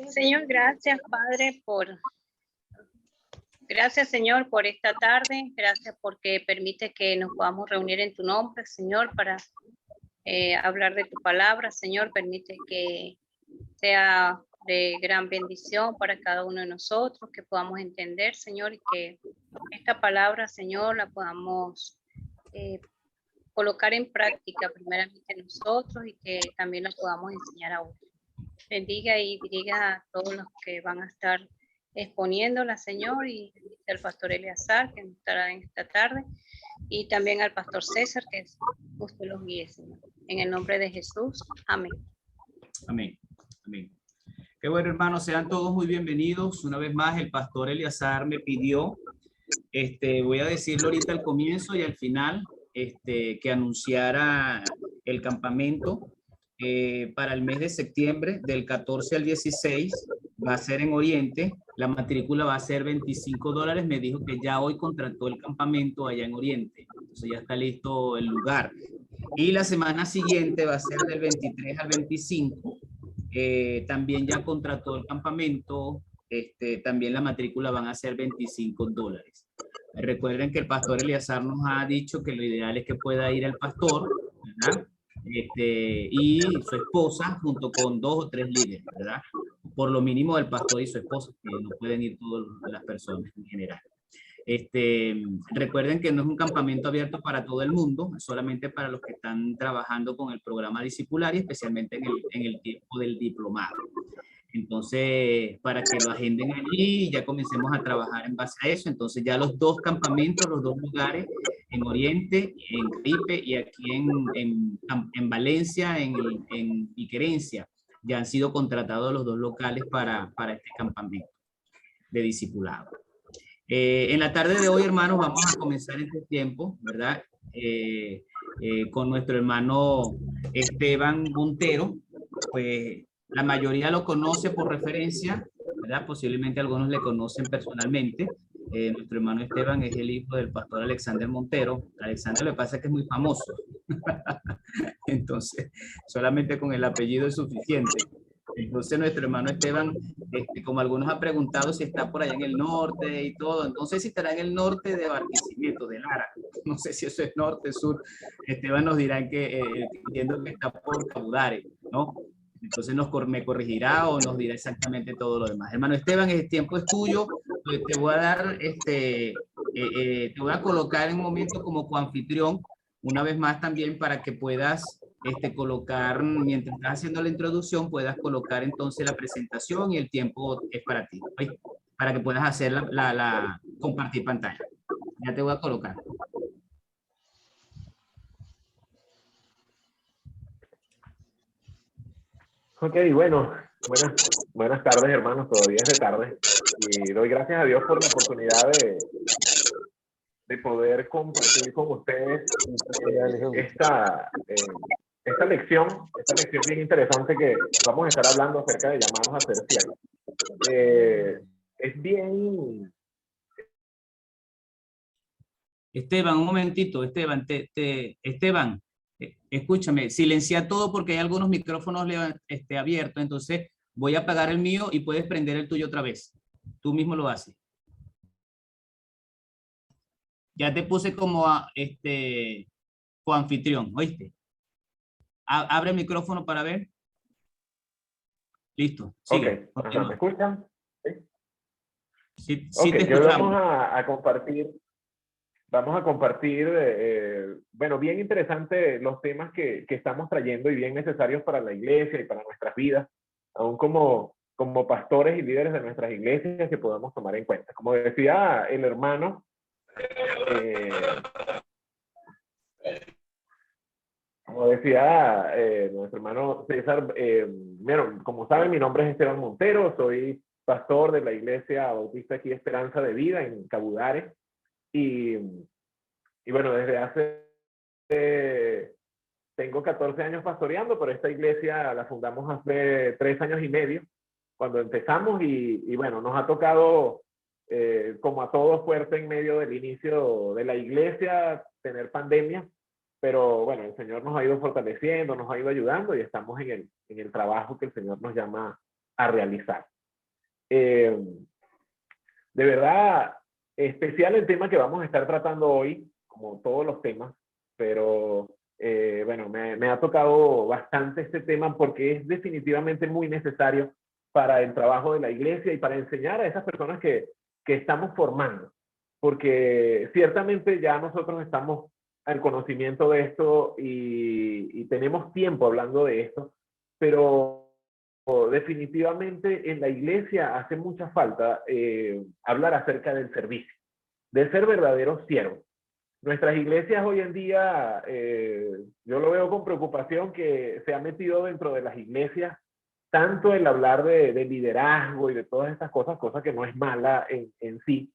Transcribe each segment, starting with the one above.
Señor, gracias, Padre, gracias, Señor, por esta tarde. Gracias porque permite que nos podamos reunir en tu nombre, Señor, para hablar de tu palabra. Señor, permite que sea de gran bendición para cada uno de nosotros, que podamos entender, Señor, y que esta palabra, Señor, la podamos colocar en práctica primeramente nosotros y que también la podamos enseñar a otros. Bendiga y dirija a todos los que van a estar exponiéndola, Señor, y al pastor Eleazar, que estará en esta tarde, y también al pastor César, que usted los guíe, Señor. En el nombre de Jesús, amén. Amén. Amén. Qué bueno, hermanos, sean todos muy bienvenidos. Una vez más, el pastor Eleazar me pidió, voy a decirlo ahorita al comienzo y al final, que anunciara el campamento para el mes de septiembre, del 14 al 16, va a ser en Oriente. La matrícula va a ser $25. Me dijo que ya hoy contrató el campamento allá en Oriente. Entonces ya está listo el lugar. Y la semana siguiente va a ser del 23 al 25. También ya contrató el campamento. También la matrícula van a ser $25. Recuerden que el pastor Eleazar nos ha dicho que lo ideal es que pueda ir el pastor, ¿verdad? Y su esposa junto con 2 o 3 líderes, ¿verdad? Por lo mínimo el pastor y su esposa, que no pueden ir todas las personas en general. Recuerden que no es un campamento abierto para todo el mundo, es solamente para los que están trabajando con el programa discipulario, especialmente en el tiempo del diplomado. Entonces, para que lo agenden allí y ya comencemos a trabajar en base a eso. Entonces, ya los 2 campamentos, los 2 lugares, en Oriente, en Caribe y aquí en Valencia, en Querencia, ya han sido contratados los 2 locales para este campamento de discipulado. En la tarde de hoy, hermanos, vamos a comenzar este tiempo, ¿verdad? Con nuestro hermano Esteban Montero. Pues la mayoría lo conoce por referencia, ¿verdad? Posiblemente algunos le conocen personalmente. Nuestro hermano Esteban es el hijo del pastor Alexander Montero. Alexander, le pasa que es muy famoso. Entonces, solamente con el apellido es suficiente. Entonces, nuestro hermano Esteban, como algunos han preguntado si está por allá en el norte y todo, no sé si estará en el norte de Barquisimeto, de Lara, no sé si eso es norte, sur. Esteban nos dirá que, entiendo que está por Cabudare, ¿no? Entonces me corregirá o nos dirá exactamente todo lo demás. Hermano Esteban, el tiempo es tuyo. Te voy a dar, te voy a colocar en un momento como coanfitrión, una vez más también para que puedas colocar, mientras estás haciendo la introducción, puedas colocar entonces la presentación y el tiempo es para ti, ¿sí? Para que puedas hacer compartir pantalla. Ya te voy a colocar. Ok, bueno, buenas tardes, hermanos, todavía es de tarde, y doy gracias a Dios por la oportunidad de poder compartir con ustedes esta lección bien interesante que vamos a estar hablando acerca de llamados a ser siervos. Es bien... Esteban, un momentito, Esteban, Esteban, escúchame, silencia todo porque hay algunos micrófonos abiertos, entonces voy a apagar el mío y puedes prender el tuyo otra vez. Tú mismo lo haces. Ya te puse como coanfitrión, ¿oíste? Abre el micrófono para ver. Listo, sigue. Ok, ajá, ¿me escuchan? Sí, okay, te escuchamos. Vamos a compartir, bueno, bien interesante los temas que estamos trayendo y bien necesarios para la iglesia y para nuestras vidas, aún como pastores y líderes de nuestras iglesias, que podamos tomar en cuenta. Como decía el hermano, nuestro hermano César, bueno, como saben, mi nombre es Esteban Montero, soy pastor de la Iglesia Bautista aquí Esperanza de Vida en Cabudare, y bueno, desde tengo 14 años pastoreando, pero esta iglesia la fundamos hace 3 años y medio, cuando empezamos, y bueno, nos ha tocado, como a todos, fuerte en medio del inicio de la iglesia, tener pandemia, pero bueno, el Señor nos ha ido fortaleciendo, nos ha ido ayudando, y estamos en el trabajo que el Señor nos llama a realizar. De verdad, especial el tema que vamos a estar tratando hoy, como todos los temas, pero bueno, me ha tocado bastante este tema porque es definitivamente muy necesario para el trabajo de la iglesia y para enseñar a esas personas que estamos formando, porque ciertamente ya nosotros estamos al conocimiento de esto y tenemos tiempo hablando de esto, pero definitivamente en la iglesia hace mucha falta hablar acerca del servicio, de ser verdaderos siervos. Nuestras iglesias hoy en día, yo lo veo con preocupación que se ha metido dentro de las iglesias tanto el hablar de liderazgo y de todas estas cosas, cosa que no es mala en sí,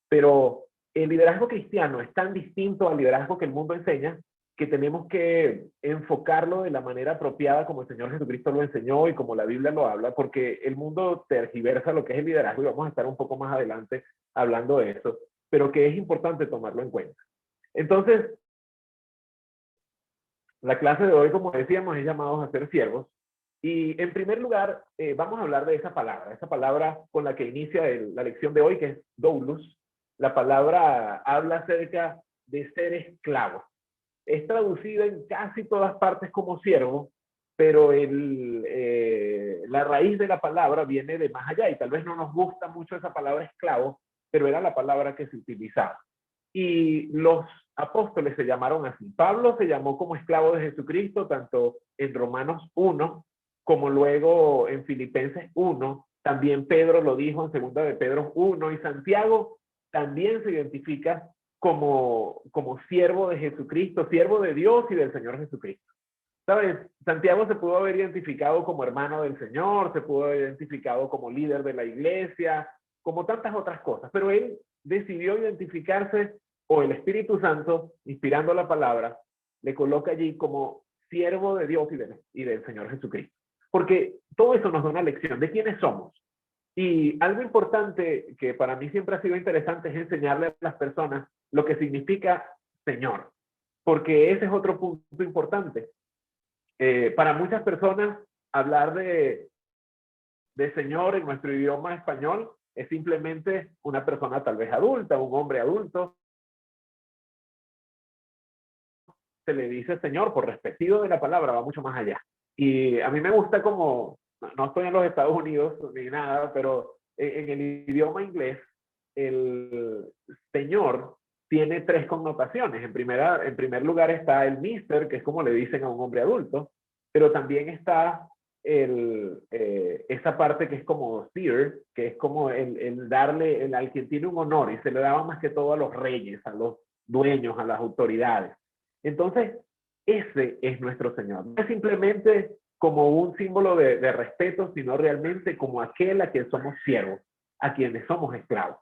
pero el liderazgo cristiano es tan distinto al liderazgo que el mundo enseña que tenemos que enfocarlo de la manera apropiada como el Señor Jesucristo lo enseñó y como la Biblia lo habla, porque el mundo tergiversa lo que es el liderazgo y vamos a estar un poco más adelante hablando de eso, pero que es importante tomarlo en cuenta. Entonces, la clase de hoy, como decíamos, es llamados a ser siervos. Y en primer lugar, vamos a hablar de esa palabra con la que inicia la lección de hoy, que es doulos. La palabra habla acerca de ser esclavo. Es traducida en casi todas partes como siervo, pero la raíz de la palabra viene de más allá y tal vez no nos gusta mucho esa palabra esclavo, pero era la palabra que se utilizaba. Y los apóstoles se llamaron así. Pablo se llamó como esclavo de Jesucristo, tanto en Romanos 1, como luego en Filipenses 1. También Pedro lo dijo en 2 de Pedro 1, y Santiago también se identifica como siervo de Jesucristo, siervo de Dios y del Señor Jesucristo. ¿Sabes? Santiago se pudo haber identificado como hermano del Señor, se pudo haber identificado como líder de la iglesia, como tantas otras cosas, pero él decidió identificarse, o el Espíritu Santo, inspirando la palabra, le coloca allí como siervo de Dios y del Señor Jesucristo. Porque todo eso nos da una lección de quiénes somos. Y algo importante que para mí siempre ha sido interesante es enseñarle a las personas lo que significa Señor. Porque ese es otro punto importante. Para muchas personas, hablar de Señor en nuestro idioma español es simplemente una persona tal vez adulta, un hombre adulto. Se le dice Señor por respectivo de la palabra, va mucho más allá. Y a mí me gusta como, no estoy en los Estados Unidos ni nada, pero en el idioma inglés, el Señor tiene 3 connotaciones. En primer lugar está el mister, que es como le dicen a un hombre adulto, pero también está esa parte que es como sir, que es como el darle, al quien tiene un honor, y se le daba más que todo a los reyes, a los dueños, a las autoridades. Entonces, ese es nuestro Señor. No es simplemente como un símbolo de respeto, sino realmente como aquel a quien somos siervos, a quienes somos esclavos.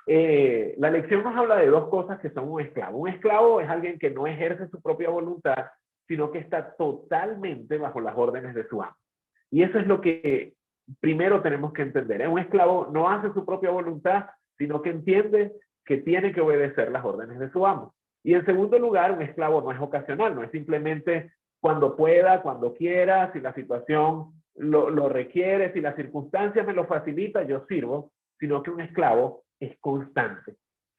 La lección nos habla de 2 cosas que son un esclavo. Un esclavo es alguien que no ejerce su propia voluntad, sino que está totalmente bajo las órdenes de su amo. Y eso es lo que primero tenemos que entender. Un esclavo no hace su propia voluntad, sino que entiende que tiene que obedecer las órdenes de su amo. Y en segundo lugar, un esclavo no es ocasional, no es simplemente cuando pueda, cuando quiera, si la situación lo requiere, si la circunstancia me lo facilita, yo sirvo, sino que un esclavo es constante.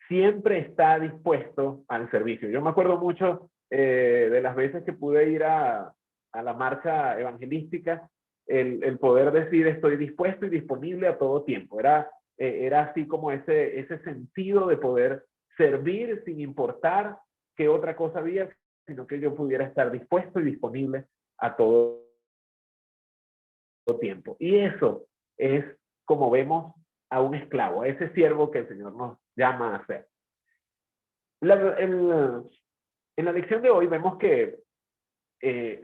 Siempre está dispuesto al servicio. Yo me acuerdo mucho de las veces que pude ir a la marcha evangelística, el poder decir estoy dispuesto y disponible a todo tiempo. Era así como ese sentido de poder servir sin importar qué otra cosa había, sino que yo pudiera estar dispuesto y disponible a todo tiempo. Y eso es como vemos a un esclavo, a ese siervo que el Señor nos llama a ser. En la lección de hoy vemos que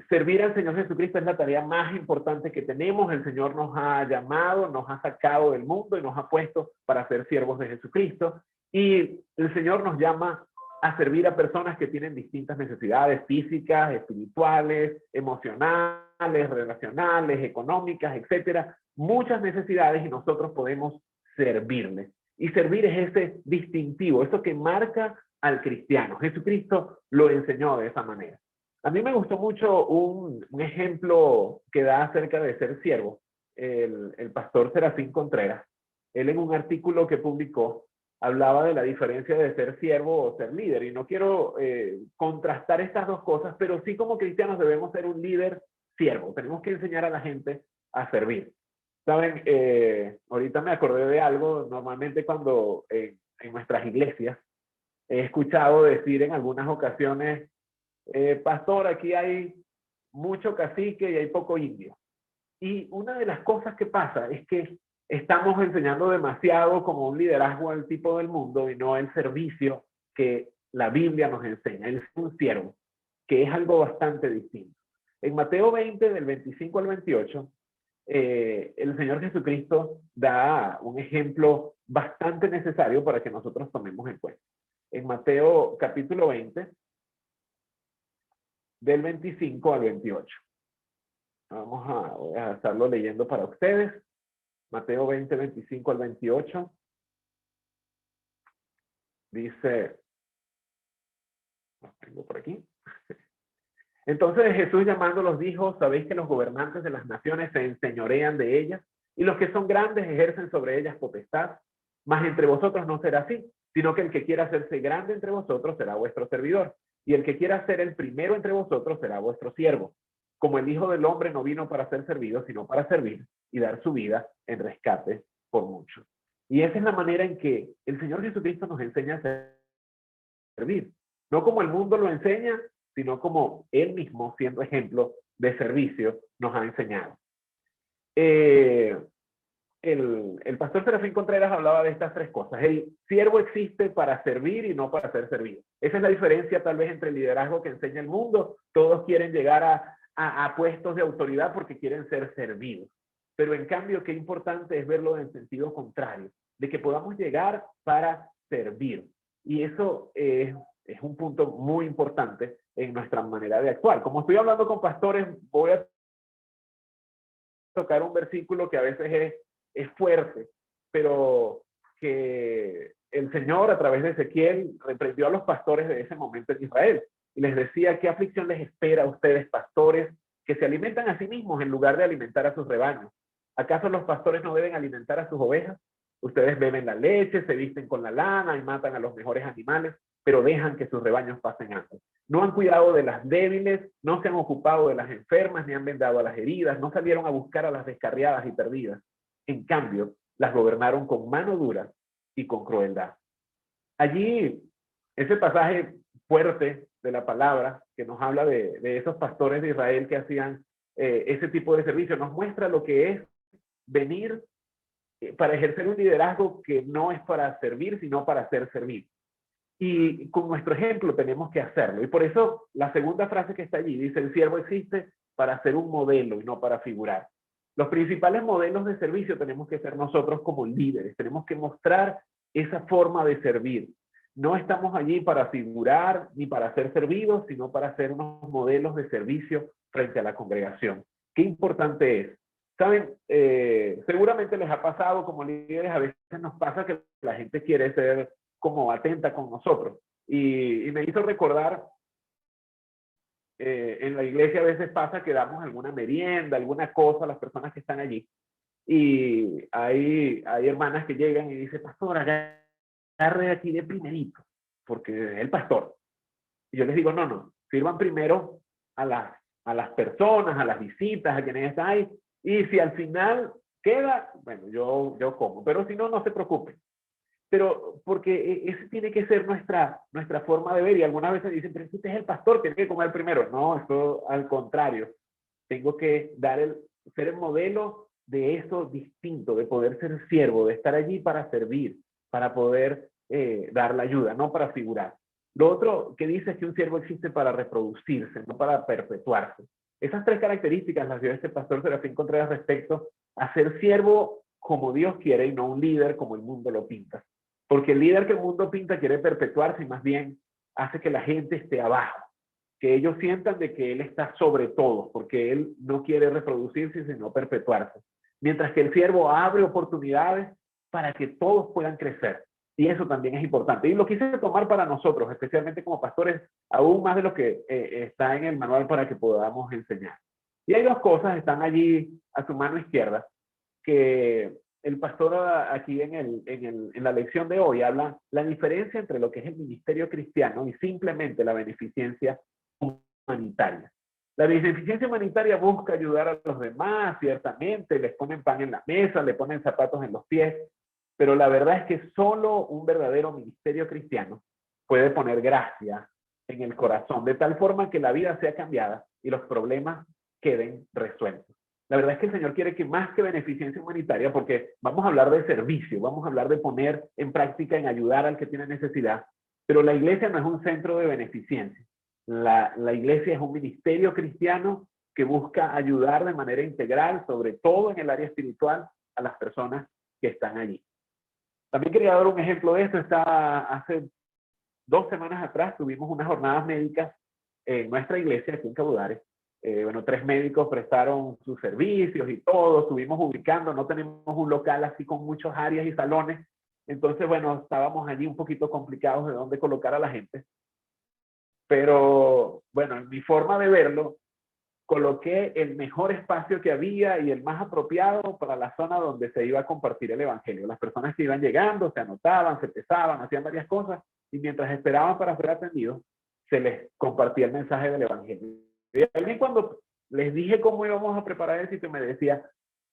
servir al Señor Jesucristo es la tarea más importante que tenemos. El Señor nos ha llamado, nos ha sacado del mundo y nos ha puesto para ser siervos de Jesucristo. Y el Señor nos llama a servir a personas que tienen distintas necesidades físicas, espirituales, emocionales, relacionales, económicas, etcétera. Muchas necesidades y nosotros podemos servirles. Y servir es ese distintivo, eso que marca al cristiano. Jesucristo lo enseñó de esa manera. A mí me gustó mucho un ejemplo que da acerca de ser siervo. el pastor Serafín Contreras. Él en un artículo que publicó hablaba de la diferencia de ser siervo o ser líder. Y no quiero contrastar estas dos cosas, pero sí como cristianos debemos ser un líder siervo. Tenemos que enseñar a la gente a servir. Saben, ahorita me acordé de algo. Normalmente cuando en nuestras iglesias he escuchado decir en algunas ocasiones, pastor, aquí hay mucho cacique y hay poco indio. Y una de las cosas que pasa es que estamos enseñando demasiado como un liderazgo al tipo del mundo y no el servicio que la Biblia nos enseña. Él es un siervo, que es algo bastante distinto. En Mateo 20, del 25 al 28, el Señor Jesucristo da un ejemplo bastante necesario para que nosotros tomemos en cuenta. En Mateo capítulo 20, del 25 al 28. Voy a estarlo leyendo para ustedes. Mateo 20, 25 al 28. Dice, lo tengo por aquí. Entonces Jesús llamándolos dijo, sabéis que los gobernantes de las naciones se enseñorean de ellas, y los que son grandes ejercen sobre ellas potestad, mas entre vosotros no será así, sino que el que quiera hacerse grande entre vosotros será vuestro servidor, y el que quiera ser el primero entre vosotros será vuestro siervo. Como el Hijo del Hombre no vino para ser servido, sino para servir y dar su vida en rescate por muchos. Y esa es la manera en que el Señor Jesucristo nos enseña a servir. No como el mundo lo enseña, sino como Él mismo, siendo ejemplo de servicio, nos ha enseñado. El pastor Serafín Contreras hablaba de estas tres cosas. El siervo existe para servir y no para ser servido. Esa es la diferencia tal vez entre el liderazgo que enseña el mundo. Todos quieren llegar a puestos de autoridad porque quieren ser servidos. Pero en cambio, qué importante es verlo en sentido contrario, de que podamos llegar para servir. Y eso es un punto muy importante en nuestra manera de actuar. Como estoy hablando con pastores, voy a tocar un versículo que a veces es fuerte, pero que el Señor a través de Ezequiel reprendió a los pastores de ese momento en Israel y les decía: ¿qué aflicción les espera a ustedes, pastores, que se alimentan a sí mismos en lugar de alimentar a sus rebaños? ¿Acaso los pastores no deben alimentar a sus ovejas? Ustedes beben la leche, se visten con la lana y matan a los mejores animales, pero dejan que sus rebaños pasen hambre. No han cuidado de las débiles, no se han ocupado de las enfermas, ni han vendado a las heridas, no salieron a buscar a las descarriadas y perdidas. En cambio, las gobernaron con mano dura y con crueldad. Allí, ese pasaje fuerte de la palabra que nos habla de esos pastores de Israel que hacían ese tipo de servicio, nos muestra lo que es venir para ejercer un liderazgo que no es para servir, sino para ser servido. Y con nuestro ejemplo tenemos que hacerlo. Y por eso la segunda frase que está allí dice: el siervo existe para ser un modelo y no para figurar. Los principales modelos de servicio tenemos que ser nosotros como líderes. Tenemos que mostrar esa forma de servir. No estamos allí para figurar ni para ser servidos, sino para ser unos modelos de servicio frente a la congregación. Qué importante es. Saben, seguramente les ha pasado como líderes, a veces nos pasa que la gente quiere ser como atenta con nosotros. Y me hizo recordar, en la iglesia a veces pasa que damos alguna merienda, alguna cosa a las personas que están allí. Y hay hermanas que llegan y dicen: pastor, agarre aquí de primerito, porque es el pastor. Y yo les digo: no, sirvan primero a las personas, a las visitas, a quienes están ahí. Y si al final queda, bueno, yo como. Pero si no, no se preocupen. Pero porque esa tiene que ser nuestra forma de ver. Y algunas veces dicen: pero si usted es el pastor, tiene que comer primero. No, esto al contrario. Tengo que ser el modelo de eso distinto, de poder ser siervo, de estar allí para servir, para poder dar la ayuda, no para figurar. Lo otro que dice es que un siervo existe para reproducirse, no para perpetuarse. Esas tres características las dio este pastor Serafín Contreras respecto a ser siervo como Dios quiere y no un líder como el mundo lo pinta. Porque el líder que el mundo pinta quiere perpetuarse y más bien hace que la gente esté abajo, que ellos sientan de que él está sobre todo, porque él no quiere reproducirse sino perpetuarse. Mientras que el siervo abre oportunidades para que todos puedan crecer. Y eso también es importante. Y lo quise tomar para nosotros, especialmente como pastores, aún más de lo que está en el manual para que podamos enseñar. Y hay dos cosas, están allí a su mano izquierda. que el pastor aquí en la lección de hoy habla la diferencia entre lo que es el ministerio cristiano y simplemente la beneficencia humanitaria. La beneficencia humanitaria busca ayudar a los demás, ciertamente, les ponen pan en la mesa, le ponen zapatos en los pies, pero la verdad es que solo un verdadero ministerio cristiano puede poner gracia en el corazón, de tal forma que la vida sea cambiada y los problemas queden resueltos. La verdad es que el Señor quiere que más que beneficencia humanitaria, porque vamos a hablar de servicio, vamos a hablar de poner en práctica, en ayudar al que tiene necesidad, pero la iglesia no es un centro de beneficencia. La iglesia es un ministerio cristiano que busca ayudar de manera integral, sobre todo en el área espiritual, a las personas que están allí. También quería dar un ejemplo de esto. Hace 2 semanas atrás tuvimos unas jornadas médicas en nuestra iglesia aquí en Cabudare. Bueno, 3 médicos prestaron sus servicios y todo, estuvimos ubicando, no tenemos un local así con muchas áreas y salones, entonces, bueno, estábamos allí un poquito complicados de dónde colocar a la gente. Pero, bueno, en mi forma de verlo, coloqué el mejor espacio que había y el más apropiado para la zona donde se iba a compartir el evangelio. Las personas que iban llegando se anotaban, se pesaban, hacían varias cosas, y mientras esperaban para ser atendidos, se les compartía el mensaje del evangelio. Y alguien, cuando les dije cómo íbamos a preparar el sitio, me decía,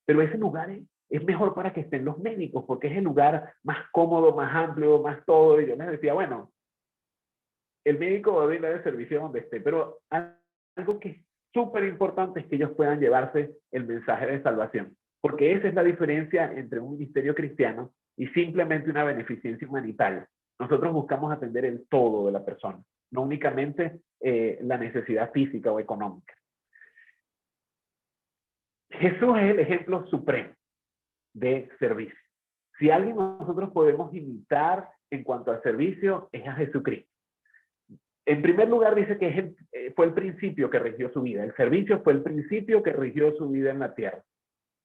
pero ese lugar es mejor para que estén los médicos, porque es el lugar más cómodo, más amplio, más todo. Y yo les decía, bueno, el médico va a brindar el servicio donde esté, pero algo que es súper importante es que ellos puedan llevarse el mensaje de salvación, porque esa es la diferencia entre un ministerio cristiano y simplemente una beneficencia humanitaria. Nosotros buscamos atender el todo de la persona, no únicamente la necesidad física o económica. Jesús es el ejemplo supremo de servicio. Si alguien nosotros podemos imitar en cuanto al servicio, es a Jesucristo. En primer lugar, dice que fue el principio que rigió su vida. El servicio fue el principio que rigió su vida en la tierra.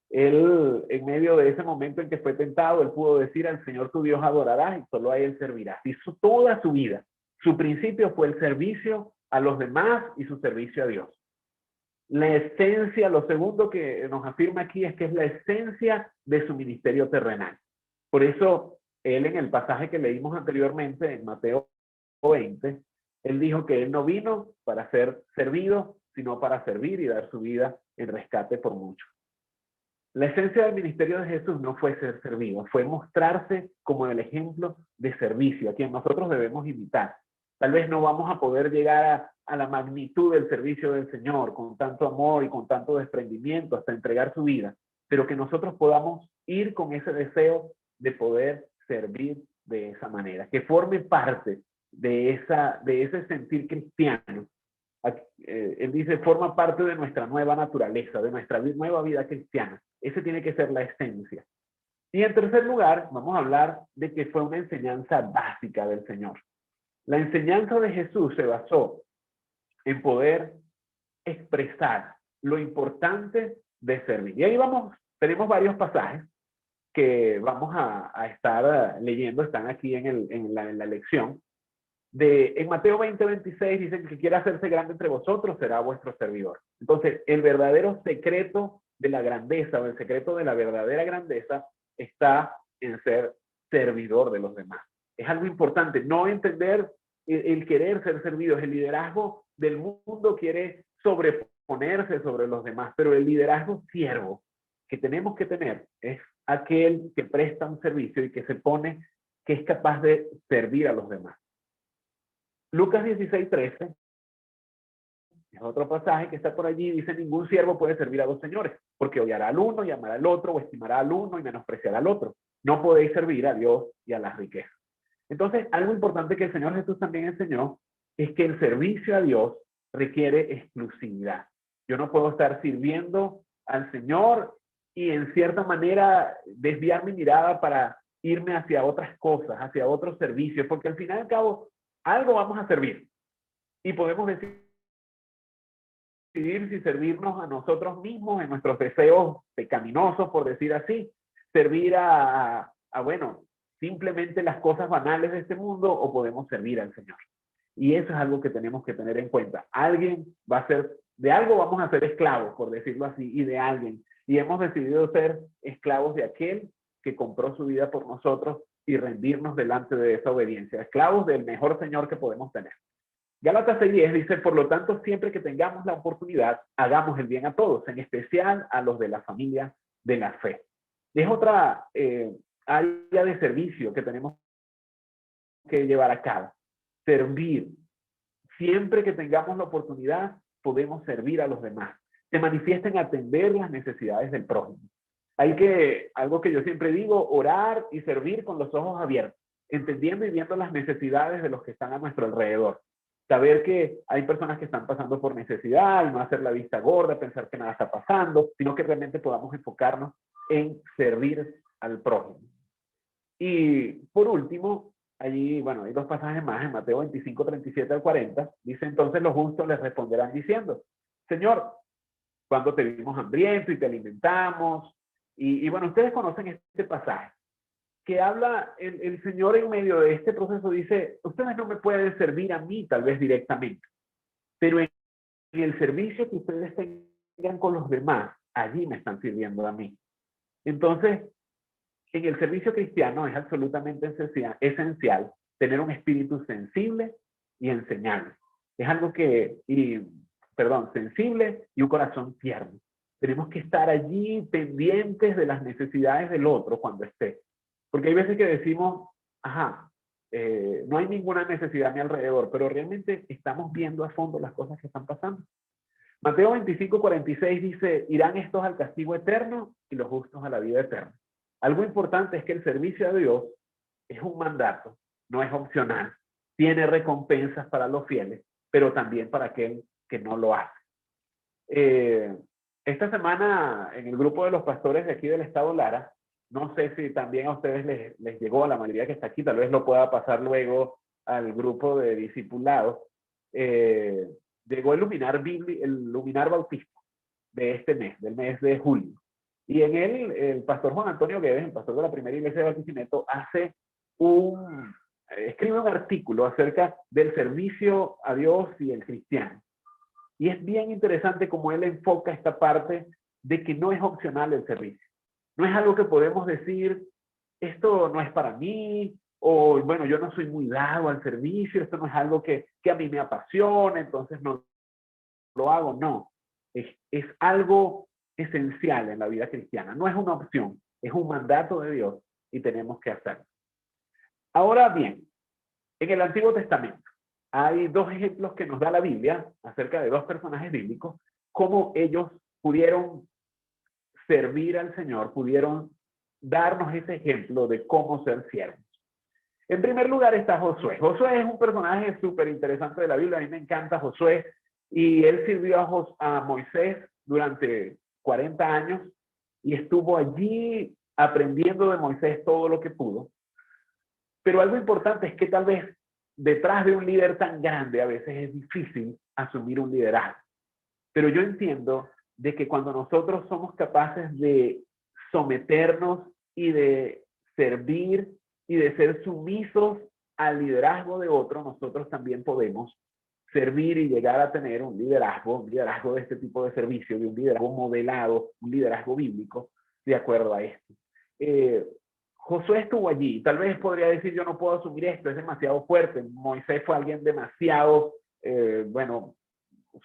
Él, en medio de ese momento en que fue tentado, él pudo decir: al Señor tu Dios adorarás y solo a él servirás. Hizo toda su vida. Su principio fue el servicio a los demás y su servicio a Dios. La esencia, lo segundo que nos afirma aquí es que es la esencia de su ministerio terrenal. Por eso, él, en el pasaje que leímos anteriormente, en Mateo 20, él dijo que él no vino para ser servido, sino para servir y dar su vida en rescate por muchos. La esencia del ministerio de Jesús no fue ser servido, fue mostrarse como el ejemplo de servicio a quien nosotros debemos imitar. Tal vez no vamos a poder llegar a la magnitud del servicio del Señor con tanto amor y con tanto desprendimiento hasta entregar su vida, pero que nosotros podamos ir con ese deseo de poder servir de esa manera, que forme parte de ese sentir cristiano. Él dice, forma parte de nuestra nueva naturaleza, de nuestra nueva vida cristiana. Ese tiene que ser la esencia. Y en tercer lugar, vamos a hablar de que fue una enseñanza básica del Señor. La enseñanza de Jesús se basó en poder expresar lo importante de servir. Y ahí tenemos varios pasajes que vamos a estar leyendo, están aquí en la lección. En Mateo 20:26 dice que el que quiera hacerse grande entre vosotros será vuestro servidor. Entonces, el verdadero secreto de la grandeza, o el secreto de la verdadera grandeza, está en ser servidor de los demás. Es algo importante, no entender el querer ser servido. El liderazgo del mundo quiere sobreponerse sobre los demás, pero el liderazgo siervo que tenemos que tener es aquel que presta un servicio y que es capaz de servir a los demás. Lucas 16:13 es otro pasaje que está por allí. Dice: ningún siervo puede servir a 2 señores, porque odiará al uno y amará al otro, o estimará al uno y menospreciará al otro. No podéis servir a Dios y a las riquezas. Entonces, algo importante que el Señor Jesús también enseñó es que el servicio a Dios requiere exclusividad. Yo no puedo estar sirviendo al Señor y en cierta manera desviar mi mirada para irme hacia otras cosas, hacia otros servicios, porque al final y al cabo algo vamos a servir y podemos decidir si servirnos a nosotros mismos en nuestros deseos pecaminosos, por decir así, servir bueno, simplemente las cosas banales de este mundo, o podemos servir al Señor. Y eso es algo que tenemos que tener en cuenta. De algo vamos a ser esclavos, por decirlo así, y de alguien. y hemos decidido ser esclavos de aquel que compró su vida por nosotros y rendirnos delante de esa obediencia, esclavos del mejor Señor que podemos tener. Gálatas 6:10 dice, por lo tanto, siempre que tengamos la oportunidad, hagamos el bien a todos, en especial a los de la familia de la fe. Es otra área de servicio que tenemos que llevar a cabo. Servir. Siempre que tengamos la oportunidad, podemos servir a los demás. Se manifiesta en atender las necesidades del prójimo. Algo que yo siempre digo, orar y servir con los ojos abiertos, entendiendo y viendo las necesidades de los que están a nuestro alrededor. Saber que hay personas que están pasando por necesidad y no hacer la vista gorda, pensar que nada está pasando, sino que realmente podamos enfocarnos en servir al prójimo. Y por último, allí, bueno, hay 2 pasajes más en Mateo 25, 37 al 40. Dice, entonces los justos les responderán diciendo, Señor, cuando te vimos hambriento y te alimentamos. Y bueno, ustedes conocen este pasaje que habla, el Señor en medio de este proceso dice, ustedes no me pueden servir a mí tal vez directamente, pero en el servicio que ustedes tengan con los demás, allí me están sirviendo a mí. Entonces, en el servicio cristiano es absolutamente esencial tener un espíritu sensible y enseñable. Es algo sensible y un corazón tierno. Tenemos que estar allí pendientes de las necesidades del otro cuando esté. Porque hay veces que decimos, no hay ninguna necesidad a mi alrededor, pero realmente estamos viendo a fondo las cosas que están pasando. Mateo 25, 46 dice, irán estos al castigo eterno y los justos a la vida eterna. Algo importante es que el servicio a Dios es un mandato, no es opcional. Tiene recompensas para los fieles, pero también para aquel que no lo hace. Esta semana en el grupo de los pastores de aquí del estado Lara, no sé si también a ustedes les llegó, a la mayoría que está aquí, tal vez lo pueda pasar luego al grupo de discipulados, llegó el luminar bautismo de este mes, del mes de julio. Y en él, el pastor Juan Antonio Guedes, el pastor de la primera iglesia de Barquisimeto, escribe un artículo acerca del servicio a Dios y el cristiano. Y es bien interesante cómo él enfoca esta parte de que no es opcional el servicio. No es algo que podemos decir, esto no es para mí, o bueno, yo no soy muy dado al servicio, esto no es algo que a mí me apasiona, entonces no lo hago. No, es algo esencial en la vida cristiana. No es una opción, es un mandato de Dios y tenemos que hacerlo. Ahora bien, en el Antiguo Testamento hay 2 ejemplos que nos da la Biblia acerca de 2 personajes bíblicos, cómo ellos pudieron servir al Señor, pudieron darnos ese ejemplo de cómo ser siervos. En primer lugar está Josué. Josué es un personaje súper interesante de la Biblia. A mí me encanta Josué. Y él sirvió a Moisés durante 40 años y estuvo allí aprendiendo de Moisés todo lo que pudo. Pero algo importante es que tal vez detrás de un líder tan grande a veces es difícil asumir un liderazgo. Pero yo entiendo de que cuando nosotros somos capaces de someternos y de servir y de ser sumisos al liderazgo de otro, nosotros también podemos servir y llegar a tener un liderazgo de este tipo de servicio, de un liderazgo modelado, un liderazgo bíblico, de acuerdo a esto. Josué estuvo allí, tal vez podría decir, yo no puedo asumir esto, es demasiado fuerte. Moisés fue alguien demasiado,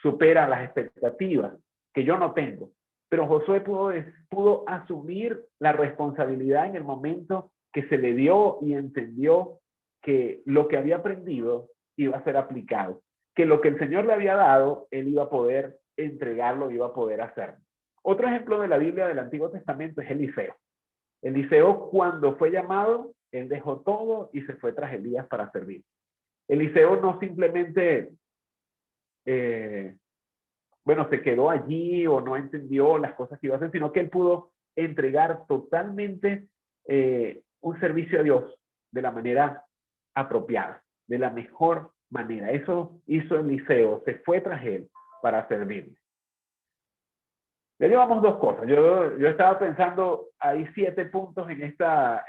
supera las expectativas que yo no tengo. Pero Josué pudo asumir la responsabilidad en el momento que se le dio y entendió que lo que había aprendido iba a ser aplicado, que lo que el Señor le había dado, él iba a poder entregarlo, iba a poder hacerlo. Otro ejemplo de la Biblia del Antiguo Testamento es Eliseo. Eliseo, cuando fue llamado, él dejó todo y se fue tras Elías para servir. Eliseo no simplemente se quedó allí o no entendió las cosas que iba a hacer, sino que él pudo entregar totalmente un servicio a Dios de la manera apropiada, de la mejor manera. Eso hizo Eliseo, se fue tras él para servirle. Ya llevamos 2 cosas. Yo estaba pensando, hay 7 puntos en esta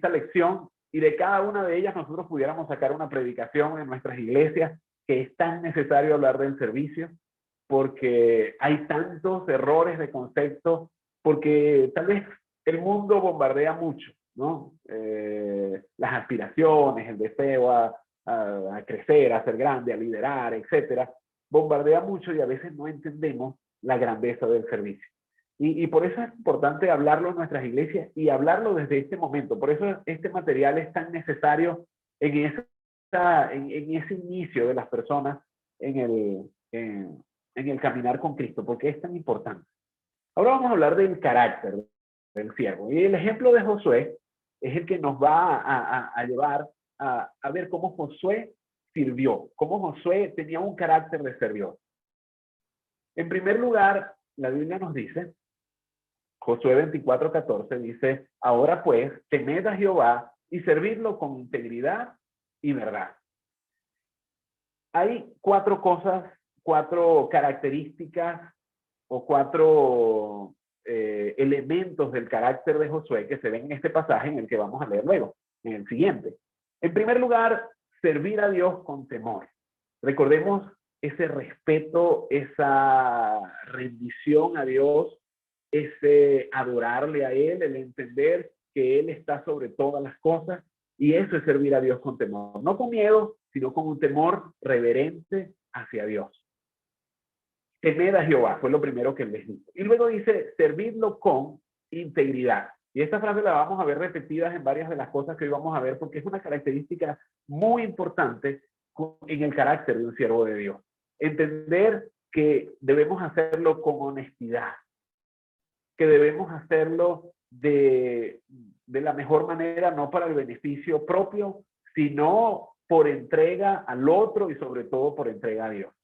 lección, y de cada una de ellas nosotros pudiéramos sacar una predicación en nuestras iglesias, que es tan necesario hablar del servicio, porque hay tantos errores de concepto porque tal vez el mundo bombardea mucho, ¿no? Las aspiraciones, el deseo a crecer, a ser grande, a liderar, etcétera, bombardea mucho y a veces no entendemos la grandeza del servicio. Y por eso es importante hablarlo en nuestras iglesias y hablarlo desde este momento. Por eso este material es tan necesario en ese inicio de las personas en el caminar con Cristo, porque es tan importante. Ahora vamos a hablar del carácter del siervo. Y el ejemplo de Josué es el que nos va a llevar a ver cómo Josué sirvió, cómo Josué tenía un carácter de servidor. En primer lugar, la Biblia nos dice, Josué 24:14 dice, ahora pues, temed a Jehová y servidlo con integridad y verdad. Hay cuatro cosas, cuatro características o cuatro elementos del carácter de Josué que se ven en este pasaje en el que vamos a leer luego, en el siguiente. En primer lugar, servir a Dios con temor. Recordemos ese respeto, esa rendición a Dios, ese adorarle a Él, el entender que Él está sobre todas las cosas, y eso es servir a Dios con temor. No con miedo, sino con un temor reverente hacia Dios. Temed a Jehová, fue lo primero que les dijo. Y luego dice, servidlo con integridad. Y esta frase la vamos a ver repetidas en varias de las cosas que hoy vamos a ver, porque es una característica muy importante en el carácter de un siervo de Dios. Entender que debemos hacerlo con honestidad, que debemos hacerlo de la mejor manera, no para el beneficio propio, sino por entrega al otro y sobre todo por entrega a Dios.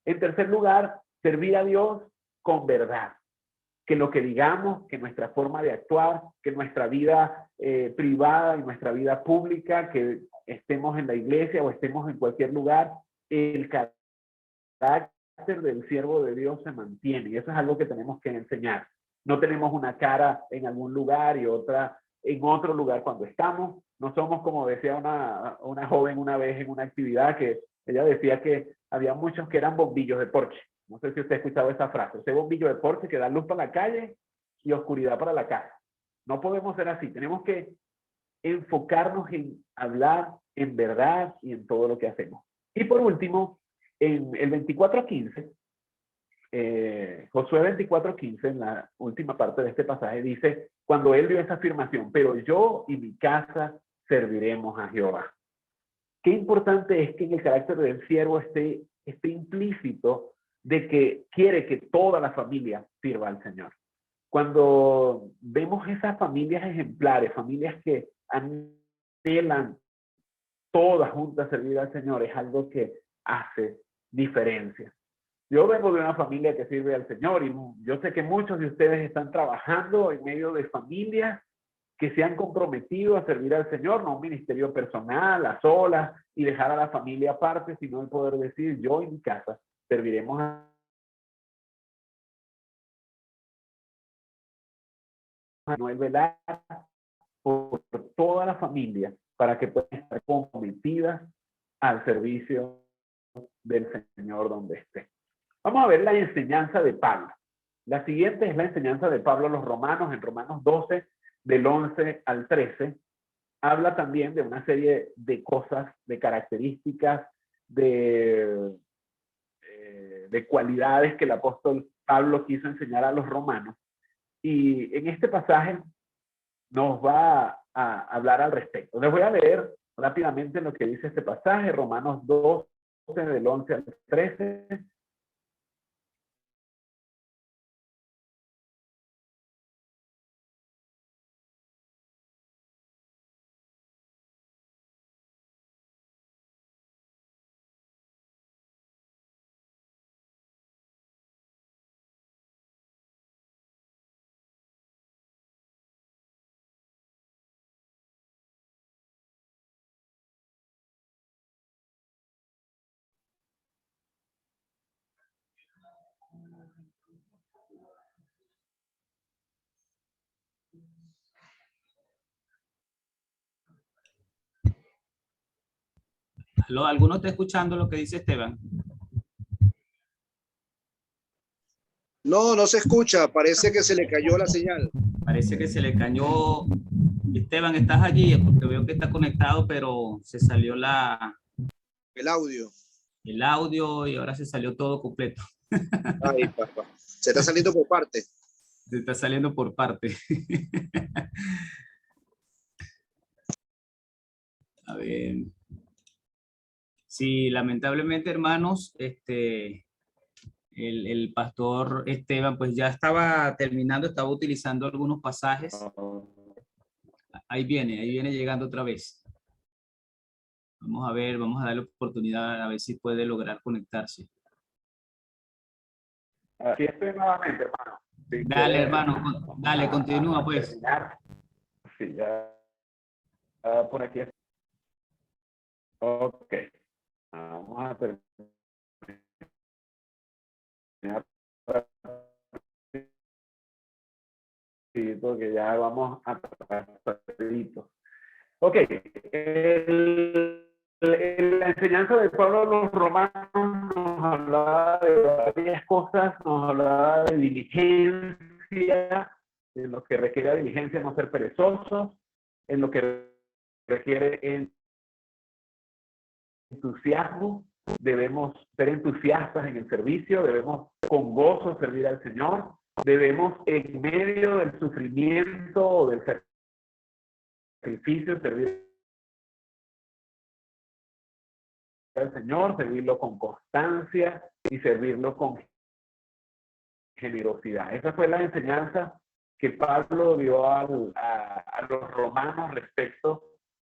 En tercer lugar, servir a Dios con verdad. Que lo que digamos, que nuestra forma de actuar, que nuestra vida privada y nuestra vida pública, que estemos en la iglesia o estemos en cualquier lugar, el carácter del siervo de Dios se mantiene. Y eso es algo que tenemos que enseñar. No tenemos una cara en algún lugar y otra en otro lugar cuando estamos. No somos, como decía una joven una vez en una actividad, que ella decía que había muchos que eran bombillos de porche. No sé si usted ha escuchado esa frase. Ese bombillo de porche que da luz para la calle y oscuridad para la casa. No podemos ser así. Tenemos que enfocarnos en hablar en verdad y en todo lo que hacemos. Y por último, en el 24:15, Josué 24:15, en la última parte de este pasaje, dice, cuando él dio esa afirmación, pero yo y mi casa serviremos a Jehová. Qué importante es que en el carácter del siervo esté implícito de que quiere que toda la familia sirva al Señor. Cuando vemos esas familias ejemplares, familias que anhelan todas juntas servir al Señor, es algo que hace diferencia. Yo vengo de una familia que sirve al Señor y yo sé que muchos de ustedes están trabajando en medio de familias que se han comprometido a servir al Señor, no un ministerio personal, a solas, y dejar a la familia aparte, sino el poder decir, yo y mi casa serviremos a Manuel, velar por toda la familia para que puedan estar comprometidas al servicio del Señor donde esté. Vamos a ver la enseñanza de Pablo. La siguiente es la enseñanza de Pablo a los romanos, en Romanos 12, del 11 al 13. Habla también de una serie de cosas, de características, de cualidades que el apóstol Pablo quiso enseñar a los romanos. Y en este pasaje nos va a hablar al respecto. Les voy a leer rápidamente lo que dice este pasaje, Romanos 12, del 11 al 13. ¿Alguno está escuchando lo que dice Esteban? No, no se escucha. Parece que se le cayó la señal. Parece que se le cayó. Esteban, ¿estás allí? Porque veo que está conectado, pero se salió El audio. el audio y ahora se salió todo completo. Ay, papá. Se está saliendo por parte. Se está saliendo por parte. A ver. Sí, lamentablemente, hermanos, el pastor Esteban, pues ya estaba terminando, estaba utilizando algunos pasajes. Ahí viene llegando otra vez. Vamos a ver, vamos a darle oportunidad a ver si puede lograr conectarse. Aquí estoy nuevamente, hermano. Si Dale, quieres, hermano, vamos dale, continúa pues. terminar. Sí, ya por aquí. Ok. Vamos a terminar. Sí, porque ya vamos a rapidito. Ok. La enseñanza de Pablo a los romanos nos hablaba de varias cosas, nos hablaba de diligencia, en lo que requiere diligencia no ser perezosos, en lo que requiere entusiasmo, debemos ser entusiastas en el servicio, debemos con gozo servir al Señor, debemos en medio del sufrimiento o del sacrificio servir al Señor, servirlo con constancia y servirlo con generosidad. Esa fue la enseñanza que Pablo dio a los romanos respecto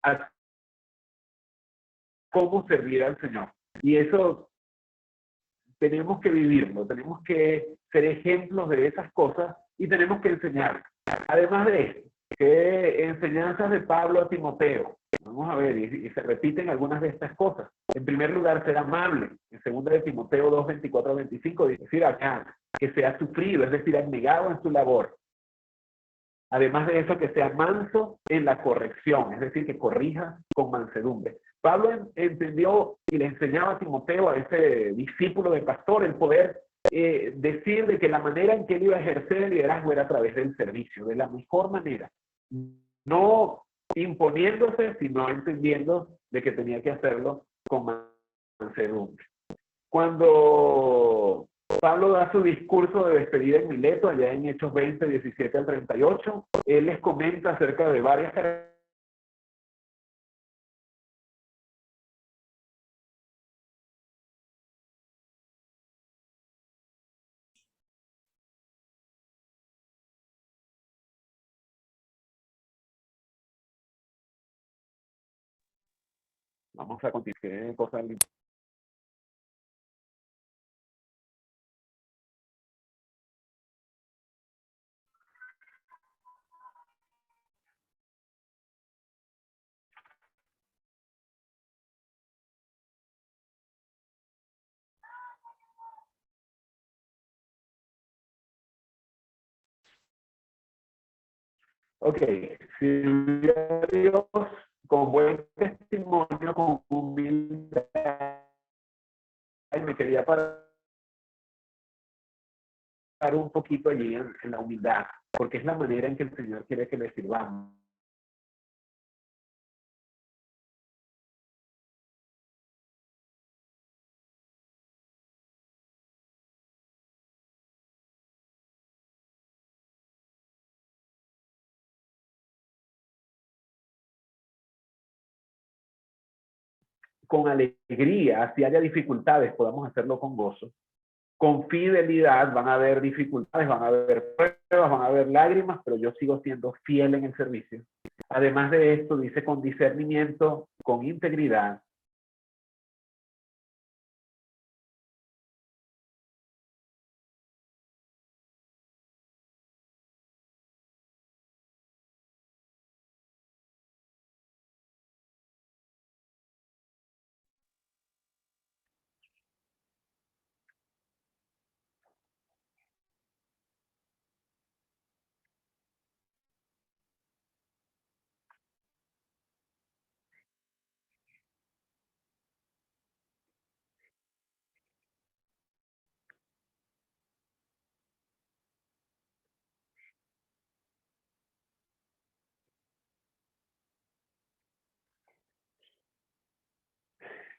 a cómo servir al Señor. Y eso tenemos que vivirlo, tenemos que ser ejemplos de esas cosas y tenemos que enseñar. Además de esto, ¿qué enseñanzas de Pablo a Timoteo? Vamos a ver, y se repiten algunas de estas cosas. En primer lugar, ser amable. En segunda de Timoteo 2, 24 a 25, decir acá, que sea sufrido, es decir, abnegado en su labor. Además de eso, que sea manso en la corrección, es decir, que corrija con mansedumbre. Pablo entendió y le enseñaba a Timoteo, a ese discípulo del pastor, el poder decir de que la manera en que él iba a ejercer el liderazgo era a través del servicio, de la mejor manera. No imponiéndose, sino entendiendo de que tenía que hacerlo con mansedumbre. Cuando Pablo da su discurso de despedida en Mileto, allá en Hechos 20, 17 al 38, él les comenta acerca de varias características. Vamos a continuar. ¿Qué cosa? Ok, sirvió a Dios con buen testimonio, con humildad, y me quería parar un poquito allí en la humildad, porque es la manera en que el Señor quiere que le sirvamos. Con alegría, si haya dificultades, podamos hacerlo con gozo. Con fidelidad van a haber dificultades, van a haber pruebas, van a haber lágrimas, pero yo sigo siendo fiel en el servicio. Además de esto, dice con discernimiento, con integridad.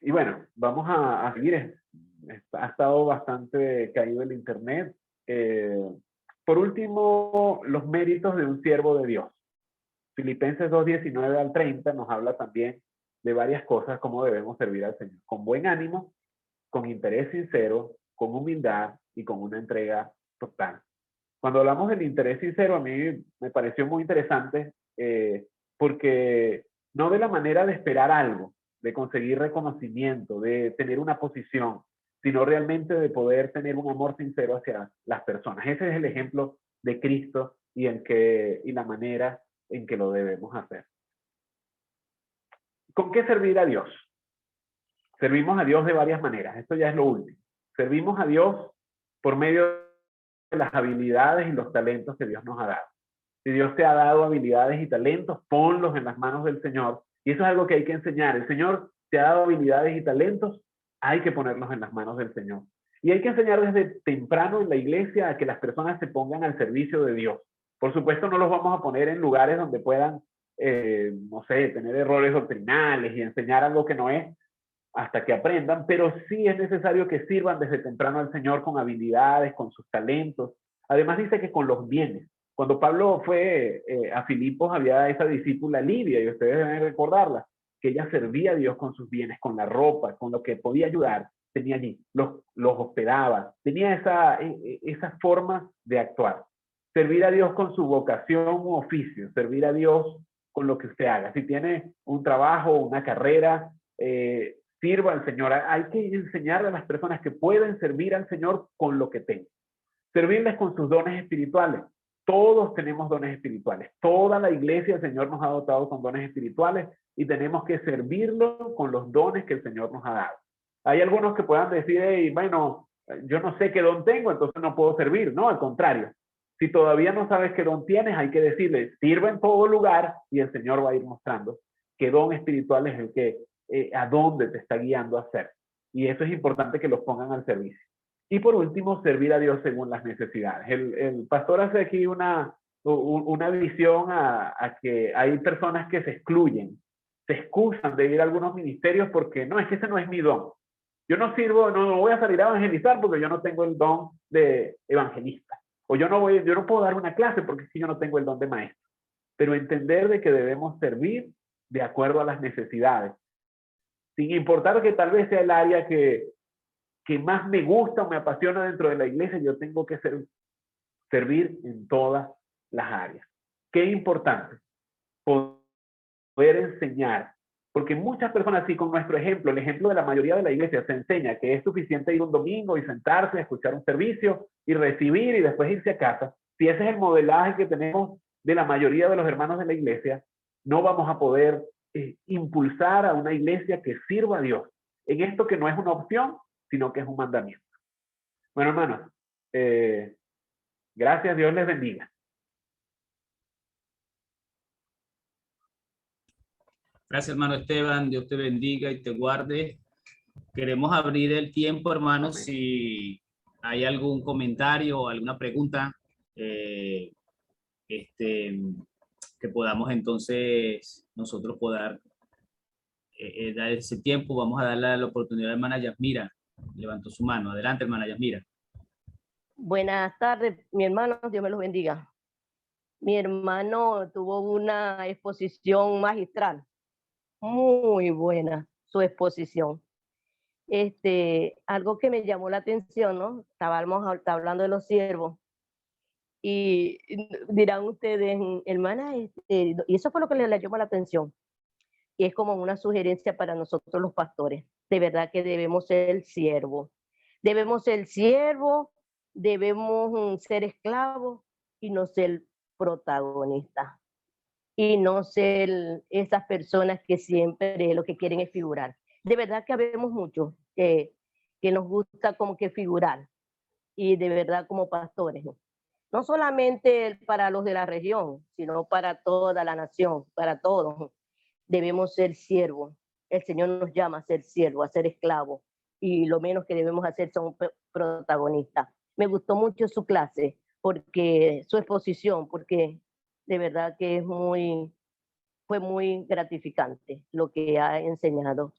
Y bueno, vamos a seguir. Ha estado bastante caído el internet. Por último, los méritos de un siervo de Dios. Filipenses 2:19 al 30 nos habla también de varias cosas, cómo debemos servir al Señor. Con buen ánimo, con interés sincero, con humildad y con una entrega total. Cuando hablamos del interés sincero, a mí me pareció muy interesante porque no de la manera de esperar algo, de conseguir reconocimiento, de tener una posición, sino realmente de poder tener un amor sincero hacia las personas. Ese es el ejemplo de Cristo y la manera en que lo debemos hacer. ¿Con qué servir a Dios? Servimos a Dios de varias maneras. Esto ya es lo último. Servimos a Dios por medio de las habilidades y los talentos que Dios nos ha dado. Si Dios te ha dado habilidades y talentos, ponlos en las manos del Señor. Y eso es algo que hay que enseñar. El Señor te ha dado habilidades y talentos, hay que ponerlos en las manos del Señor. Y hay que enseñar desde temprano en la iglesia a que las personas se pongan al servicio de Dios. Por supuesto, no los vamos a poner en lugares donde puedan, no sé, tener errores doctrinales y enseñar algo que no es, hasta que aprendan, pero sí es necesario que sirvan desde temprano al Señor con habilidades, con sus talentos. Además dice que con los bienes. Cuando Pablo fue a Filipos había esa discípula Lidia, y ustedes deben recordarla, que ella servía a Dios con sus bienes, con la ropa, con lo que podía ayudar, tenía allí, los hospedaba, tenía esa forma de actuar. Servir a Dios con su vocación u oficio, servir a Dios con lo que usted haga. Si tiene un trabajo, una carrera, sirva al Señor. Hay que enseñar a las personas que pueden servir al Señor con lo que tengan. Servirles con sus dones espirituales. Todos tenemos dones espirituales. Toda la iglesia, el Señor nos ha dotado con dones espirituales y tenemos que servirlo con los dones que el Señor nos ha dado. Hay algunos que puedan decir, hey, bueno, yo no sé qué don tengo, entonces no puedo servir. No, al contrario. Si todavía no sabes qué don tienes, hay que decirle, sirve en todo lugar y el Señor va a ir mostrando qué don espiritual es el que a dónde te está guiando a hacer. Y eso es importante que los pongan al servicio. Y por último, servir a Dios según las necesidades. El pastor hace aquí una visión a que hay personas que se excluyen, se excusan de ir a algunos ministerios porque no, es que ese no es mi don. Yo no sirvo, no voy a salir a evangelizar porque yo no tengo el don de evangelista. O yo no puedo dar una clase porque si yo no tengo el don de maestro. Pero entender de que debemos servir de acuerdo a las necesidades. Sin importar que tal vez sea el área que más me gusta o me apasiona dentro de la iglesia, yo tengo que servir en todas las áreas. Qué importante poder enseñar, porque muchas personas, así con nuestro ejemplo, el ejemplo de la mayoría de la iglesia, se enseña que es suficiente ir un domingo y sentarse, escuchar un servicio y recibir y después irse a casa. Si ese es el modelaje que tenemos de la mayoría de los hermanos de la iglesia, no vamos a poder impulsar a una iglesia que sirva a Dios en esto que no es una opción, sino que es un mandamiento. Bueno, hermanos, gracias, Dios les bendiga. Gracias, hermano Esteban, Dios te bendiga y te guarde. Queremos abrir el tiempo, hermanos, Amén. Si hay algún comentario o alguna pregunta, que podamos entonces nosotros poder dar ese tiempo. Vamos a darle la oportunidad a la hermana Yasmira. Levantó su mano. Adelante, hermana Yasmira. Buenas tardes, mi hermano, Dios me los bendiga. Mi hermano tuvo una exposición magistral, muy buena su exposición. Algo que me llamó la atención, ¿no? Estábamos hablando de los siervos y dirán ustedes, hermana, y eso fue lo que le llamó la atención. Y es como una sugerencia para nosotros los pastores. De verdad que debemos ser siervos. Debemos ser siervos, debemos ser esclavos y no ser protagonistas. Y no ser esas personas que siempre lo que quieren es figurar. De verdad que habemos muchos que nos gusta como que figurar. Y de verdad como pastores, ¿no? No solamente para los de la región, sino para toda la nación, para todos. Debemos ser siervos. El Señor nos llama a ser siervos, a ser esclavos. Y lo menos que debemos hacer son protagonistas. Me gustó mucho su clase, porque su exposición, porque de verdad que fue muy gratificante lo que ha enseñado.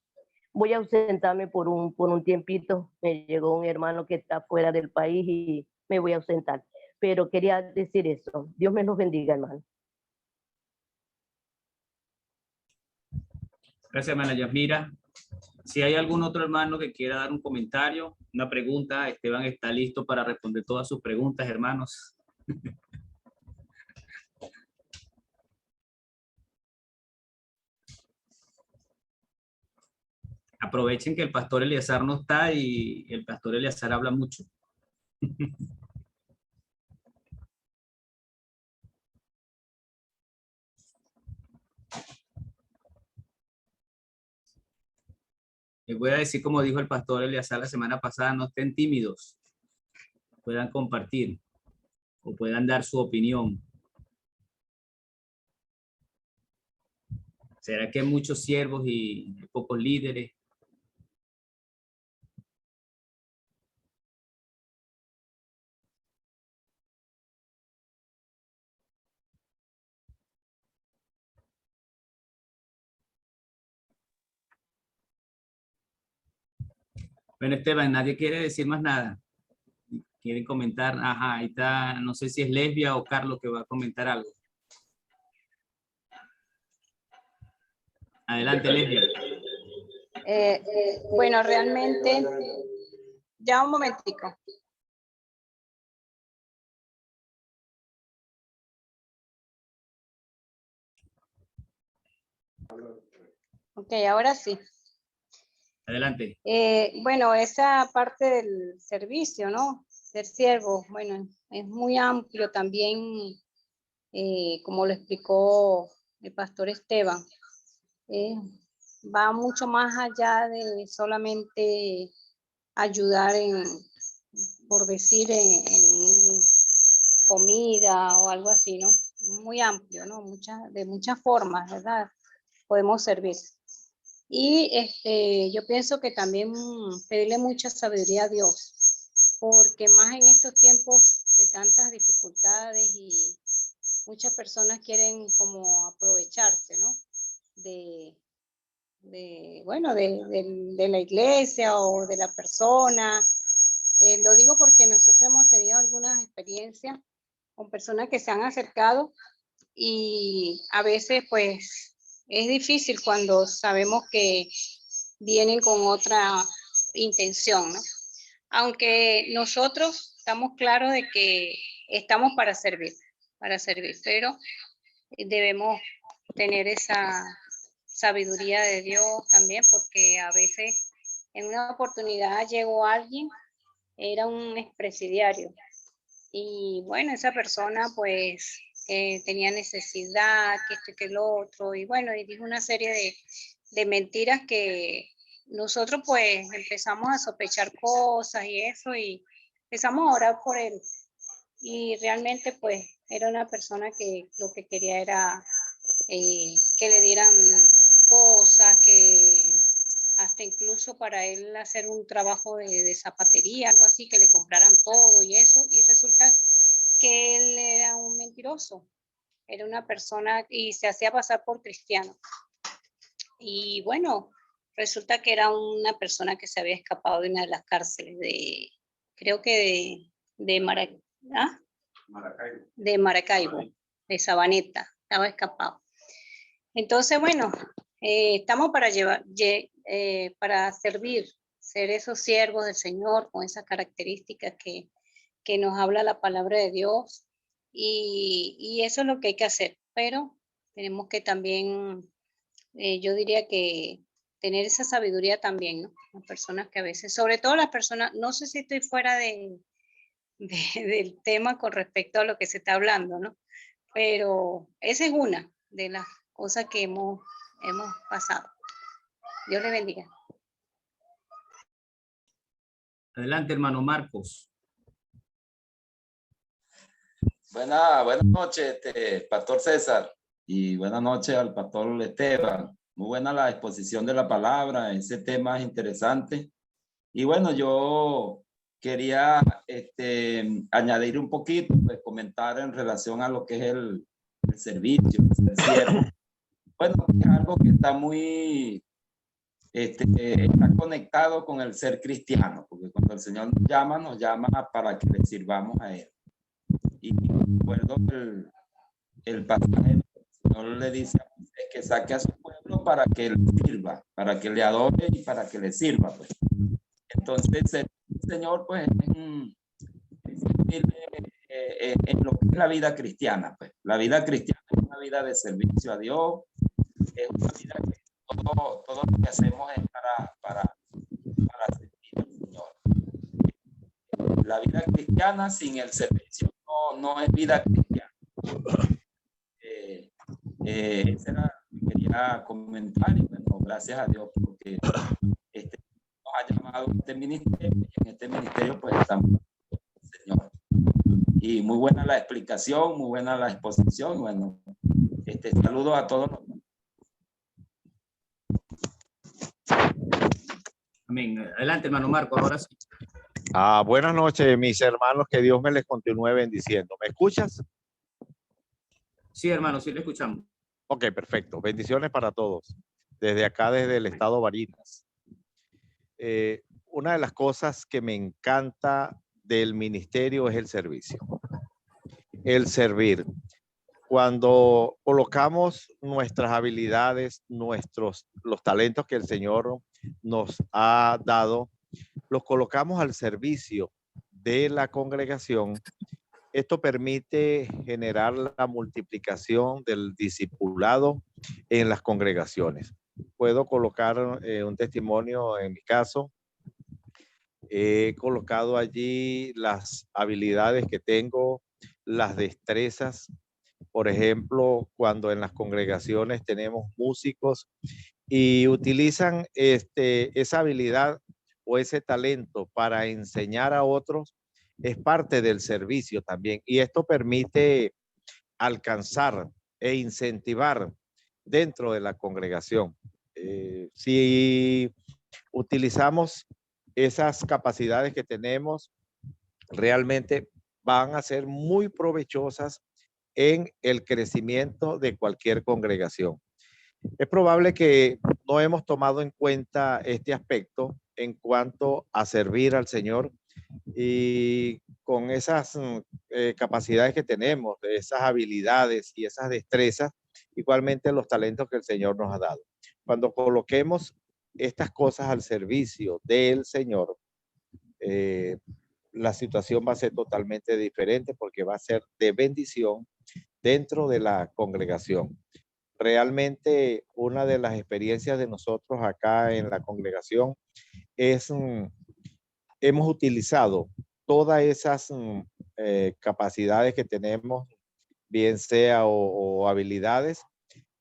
voy a ausentarme por un tiempito. Me llegó un hermano que está fuera del país y me voy a ausentar. Pero quería decir eso. Dios me los bendiga, hermano. Gracias, hermana Yasmira. Si hay algún otro hermano que quiera dar un comentario, una pregunta, Esteban está listo para responder todas sus preguntas, hermanos. Aprovechen que el pastor Eleazar no está y el pastor Eleazar habla mucho. Les voy a decir, como dijo el pastor Eleazar la semana pasada, no estén tímidos, puedan compartir o puedan dar su opinión. ¿Será que hay muchos siervos y pocos líderes? Bueno, Esteban, nadie quiere decir más nada. ¿Quieren comentar? Ajá, ahí está, no sé si es Lesbia o Carlos que va a comentar algo. Adelante, Lesbia. Bueno, realmente, ya un momentico. Ok, ahora sí. Adelante. Bueno, esa parte del servicio, ¿no? Ser siervo, bueno, es muy amplio también, como lo explicó el pastor Esteban. Va mucho más allá de solamente ayudar por decir, en comida o algo así, ¿no? Muy amplio, ¿no? De muchas formas, ¿verdad? Podemos servir. Y yo pienso que también pedirle mucha sabiduría a Dios, porque más en estos tiempos de tantas dificultades y muchas personas quieren como aprovecharse, ¿no? Bueno, de la iglesia o de la persona. Lo digo porque nosotros hemos tenido algunas experiencias con personas que se han acercado y a veces pues es difícil cuando sabemos que vienen con otra intención, ¿no? Aunque nosotros estamos claros de que estamos para servir, pero debemos tener esa sabiduría de Dios también, porque a veces en una oportunidad llegó alguien, era un expresidiario, y bueno, esa persona pues tenía necesidad, que esto y que lo otro, y bueno, y dijo una serie de mentiras que nosotros pues empezamos a sospechar cosas y eso, y empezamos a orar por él. Y realmente pues era una persona que lo que quería era que le dieran cosas, que hasta incluso para él hacer un trabajo de zapatería, algo así, que le compraran todo y eso, y resulta que él era un mentiroso, era una persona y se hacía pasar por cristiano. Y bueno, resulta que era una persona que se había escapado de una de las cárceles creo que de Maracaibo, de Sabaneta, estaba escapado. Entonces, bueno, estamos para servir, ser esos siervos del Señor con esas características que nos habla la palabra de Dios, y eso es lo que hay que hacer, pero tenemos que también, yo diría que tener esa sabiduría también, ¿no? Las personas que a veces, sobre todo las personas, no sé si estoy fuera del tema con respecto a lo que se está hablando, ¿no? Pero esa es una de las cosas que hemos pasado. Dios le bendiga. Adelante, hermano Marcos. Buenas noches, Pastor César, y buenas noches al Pastor Esteban. Muy buena la exposición de la palabra, ese tema es interesante. Y bueno, yo quería añadir un poquito, pues comentar en relación a lo que es el servicio, el siervo. Bueno, es algo que está muy está conectado con el ser cristiano, porque cuando el Señor nos llama para que le sirvamos a Él. Y recuerdo el pasaje, el Señor le dice a Moisés que saque a su pueblo para que le sirva, para que le adore y para que le sirva, pues. Entonces el Señor, pues, en lo que es la vida cristiana, pues. La vida cristiana es una vida de servicio a Dios, es una vida que todo lo que hacemos es para servir al Señor. La vida cristiana sin el servicio no es vida cristiana. Eso era lo que quería comentar, y bueno, gracias a Dios porque nos ha llamado a este ministerio, y en este ministerio pues estamos con el Señor. Y muy buena la explicación, muy buena la exposición. Bueno, saludos a todos. Amén. Adelante, hermano Marco, ahora sí. Buenas noches, mis hermanos, que Dios me les continúe bendiciendo. ¿Me escuchas? Sí, hermano, sí le escuchamos. Ok, perfecto. Bendiciones para todos. Desde acá, desde el estado Barinas. Una de las cosas que me encanta del ministerio es el servicio. El servir. Cuando colocamos nuestras habilidades, los talentos que el Señor nos ha dado, los colocamos al servicio de la congregación, esto permite generar la multiplicación del discipulado en las congregaciones. Puedo colocar un testimonio en mi caso. He colocado allí las habilidades que tengo, las destrezas. Por ejemplo, cuando en las congregaciones tenemos músicos y utilizan esa habilidad o ese talento para enseñar a otros, es parte del servicio también. Y esto permite alcanzar e incentivar dentro de la congregación. Si utilizamos esas capacidades que tenemos, realmente van a ser muy provechosas en el crecimiento de cualquier congregación. Es probable que no hemos tomado en cuenta este aspecto en cuanto a servir al Señor, y con esas capacidades que tenemos, esas habilidades y esas destrezas, igualmente los talentos que el Señor nos ha dado. Cuando coloquemos estas cosas al servicio del Señor, la situación va a ser totalmente diferente porque va a ser de bendición dentro de la congregación. Realmente una de las experiencias de nosotros acá en la congregación es, hemos utilizado todas esas capacidades que tenemos, bien sea o habilidades,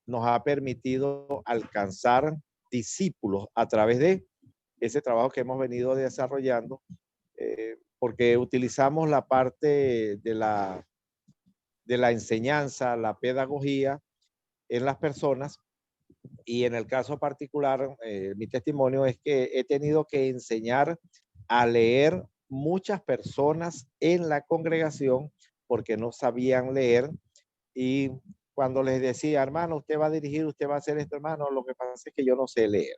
nos ha permitido alcanzar discípulos a través de ese trabajo que hemos venido desarrollando, porque utilizamos la parte de la enseñanza, la pedagogía en las personas. Y en el caso particular, mi testimonio es que he tenido que enseñar a leer muchas personas en la congregación porque no sabían leer. Y cuando les decía, hermano, usted va a dirigir, usted va a hacer esto, hermano, lo que pasa es que yo no sé leer.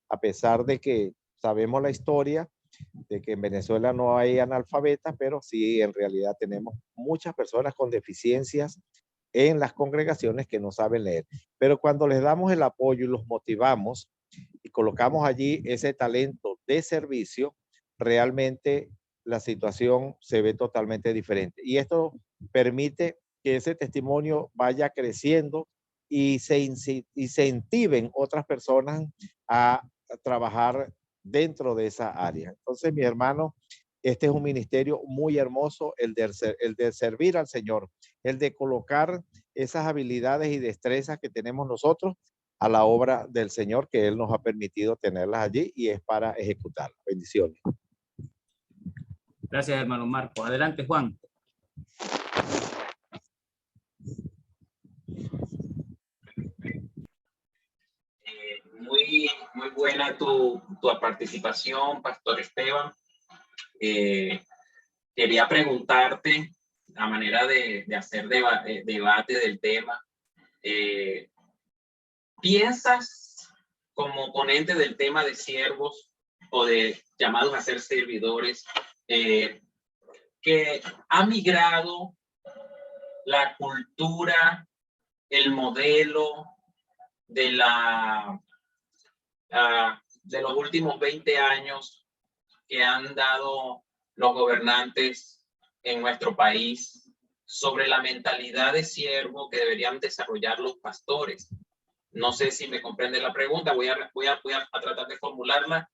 A pesar de que sabemos la historia de que en Venezuela no hay analfabetas, pero sí en realidad tenemos muchas personas con deficiencias en las congregaciones que no saben leer. Pero cuando les damos el apoyo y los motivamos y colocamos allí ese talento de servicio, realmente la situación se ve totalmente diferente. Y esto permite que ese testimonio vaya creciendo y se incentiven otras personas a trabajar dentro de esa área. Entonces, mi hermano, este es un ministerio muy hermoso, el de servir al Señor, el de colocar esas habilidades y destrezas que tenemos nosotros a la obra del Señor, que Él nos ha permitido tenerlas allí y es para ejecutarlas. Bendiciones. Gracias, hermano Marco. Adelante, Juan. Muy buena tu participación, Pastor Esteban. Quería preguntarte, a manera de hacer debate del tema, ¿piensas como ponente del tema de siervos o de llamados a ser servidores, que ha migrado la cultura, el modelo de de los últimos 20 años que han dado los gobernantes en nuestro país sobre la mentalidad de siervo que deberían desarrollar los pastores. No sé si me comprende la pregunta, voy a tratar de formularla.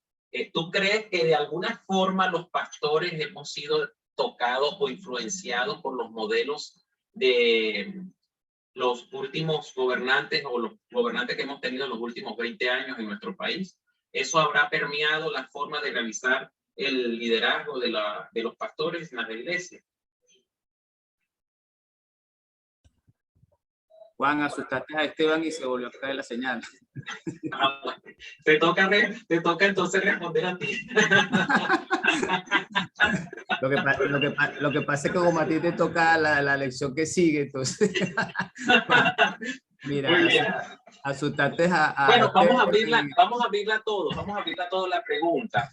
¿Tú crees que de alguna forma los pastores hemos sido tocados o influenciados por los modelos de los últimos gobernantes o los gobernantes que hemos tenido en los últimos 20 años en nuestro país? ¿Eso habrá permeado la forma de realizar el liderazgo de los pastores en las iglesias? Juan, asustaste a Esteban y se volvió a caer la señal. Te toca entonces responder a ti. Lo que pasa es que como a ti te toca la lección que sigue, entonces... Mira, asustaste a bueno, vamos a abrirla todo la pregunta.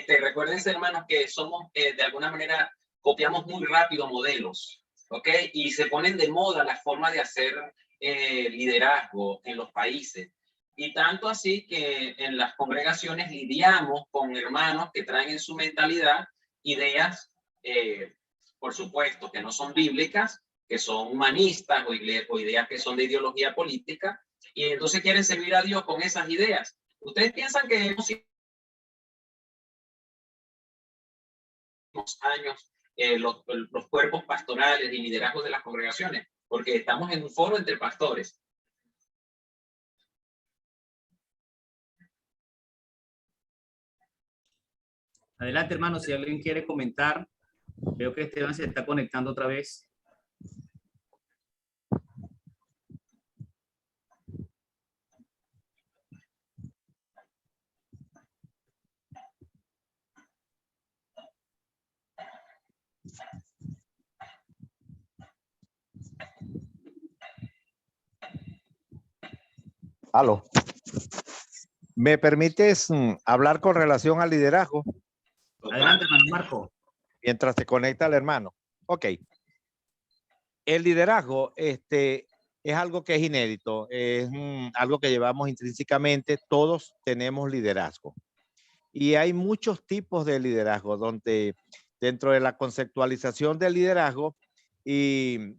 Recuérdense, hermanos, que somos, de alguna manera, copiamos muy rápido modelos, ¿ok? Y se ponen de moda la forma de hacer liderazgo en los países. Y tanto así que en las congregaciones lidiamos con hermanos que traen en su mentalidad ideas, por supuesto, que no son bíblicas, que son humanistas o ideas que son de ideología política, y entonces quieren servir a Dios con esas ideas. ¿Ustedes piensan que hemos sido años los cuerpos pastorales y liderazgos de las congregaciones? Porque estamos en un foro entre pastores. Adelante, hermano, si alguien quiere comentar. Veo que Esteban se está conectando otra vez. Aló. ¿Me permites hablar con relación al liderazgo? Adelante, hermano Marco. Mientras te conecta el hermano. Ok. El liderazgo es algo que es inédito, es algo que llevamos intrínsecamente. Todos tenemos liderazgo. Y hay muchos tipos de liderazgo, donde dentro de la conceptualización del liderazgo y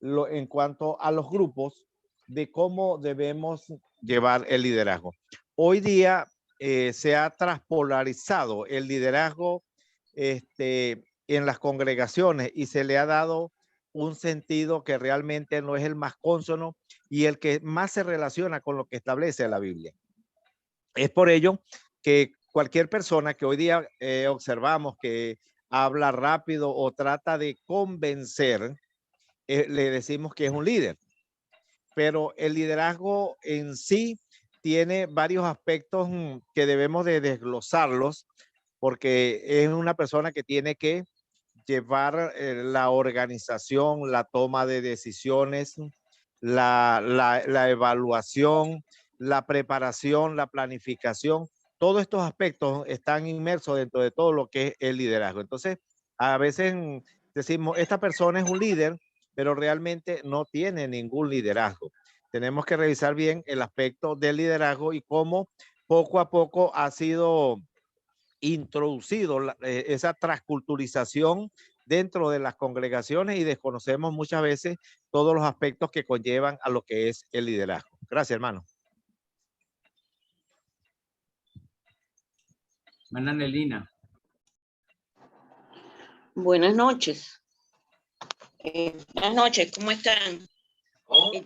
en cuanto a los grupos, de cómo debemos llevar el liderazgo. Hoy día se ha transpolarizado el liderazgo en las congregaciones y se le ha dado un sentido que realmente no es el más cónsono y el que más se relaciona con lo que establece la Biblia. Es por ello que cualquier persona que hoy día observamos que habla rápido o trata de convencer, le decimos que es un líder. Pero el liderazgo en sí tiene varios aspectos que debemos de desglosarlos, porque es una persona que tiene que llevar la organización, la toma de decisiones, la evaluación, la preparación, la planificación. Todos estos aspectos están inmersos dentro de todo lo que es el liderazgo. Entonces, a veces decimos, esta persona es un líder, pero realmente no tiene ningún liderazgo. Tenemos que revisar bien el aspecto del liderazgo y cómo poco a poco ha sido introducido esa transculturización dentro de las congregaciones y desconocemos muchas veces todos los aspectos que conllevan a lo que es el liderazgo. Gracias, hermano. Hermana Nelina. Buenas noches. Buenas noches, ¿cómo están?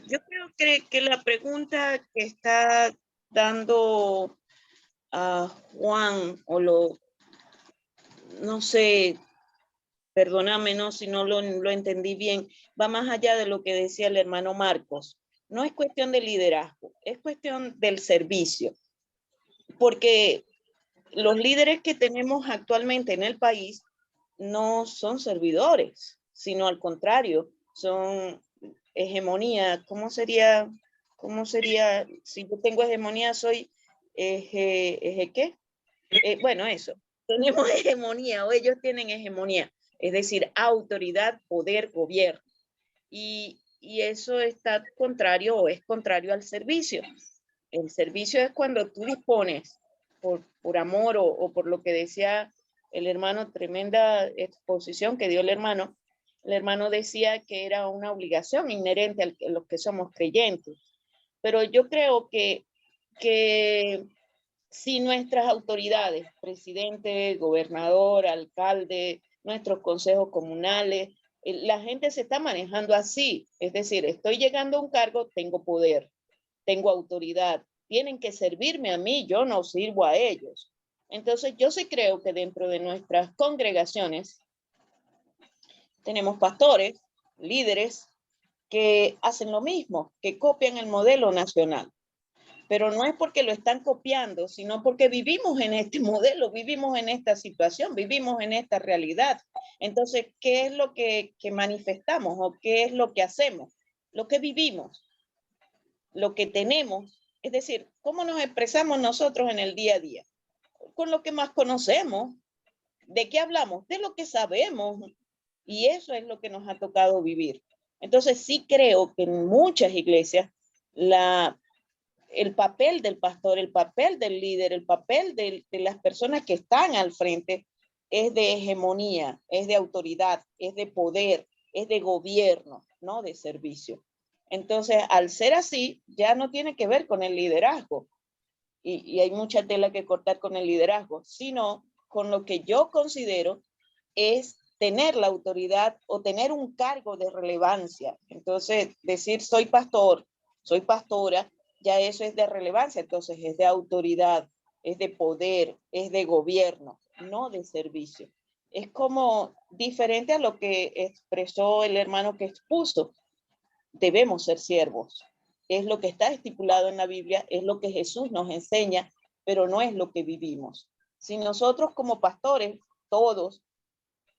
Yo creo que la pregunta que está dando a Juan, no sé, perdóname, no, si no lo entendí bien, va más allá de lo que decía el hermano Marcos. No es cuestión de liderazgo, es cuestión del servicio. Porque los líderes que tenemos actualmente en el país no son servidores, sino al contrario, son hegemonía. ¿Cómo sería? Si yo tengo hegemonía, soy ¿qué? Bueno, eso. Tenemos hegemonía, o ellos tienen hegemonía, es decir, autoridad, poder, gobierno. Y eso está contrario o es contrario al servicio. El servicio es cuando tú dispones por amor o por lo que decía el hermano, tremenda exposición que dio el hermano. El hermano decía que era una obligación inherente a los que somos creyentes. Pero yo creo que si nuestras autoridades, presidente, gobernador, alcalde, nuestros consejos comunales, la gente se está manejando así. Es decir, estoy llegando a un cargo, tengo poder, tengo autoridad, tienen que servirme a mí, yo no sirvo a ellos. Entonces, yo sí creo que dentro de nuestras congregaciones tenemos pastores, líderes que hacen lo mismo, que copian el modelo nacional. Pero no es porque lo están copiando, sino porque vivimos en este modelo, vivimos en esta situación, vivimos en esta realidad. Entonces, ¿qué es lo que manifestamos o qué es lo que hacemos? Lo que vivimos, lo que tenemos, es decir, ¿cómo nos expresamos nosotros en el día a día? Con lo que más conocemos. ¿De qué hablamos? De lo que sabemos. Y eso es lo que nos ha tocado vivir. Entonces, sí creo que en muchas iglesias el papel del pastor, el papel del líder, el papel de las personas que están al frente es de hegemonía, es de autoridad, es de poder, es de gobierno, no de servicio. Entonces, al ser así, ya no tiene que ver con el liderazgo. Y hay mucha tela que cortar con el liderazgo, sino con lo que yo considero es tener la autoridad o tener un cargo de relevancia. Entonces, decir soy pastor, soy pastora, ya eso es de relevancia, entonces es de autoridad, es de poder, es de gobierno, no de servicio. Es como diferente a lo que expresó el hermano que expuso. Debemos ser siervos. Es lo que está estipulado en la Biblia, es lo que Jesús nos enseña, pero no es lo que vivimos. Si nosotros como pastores, todos,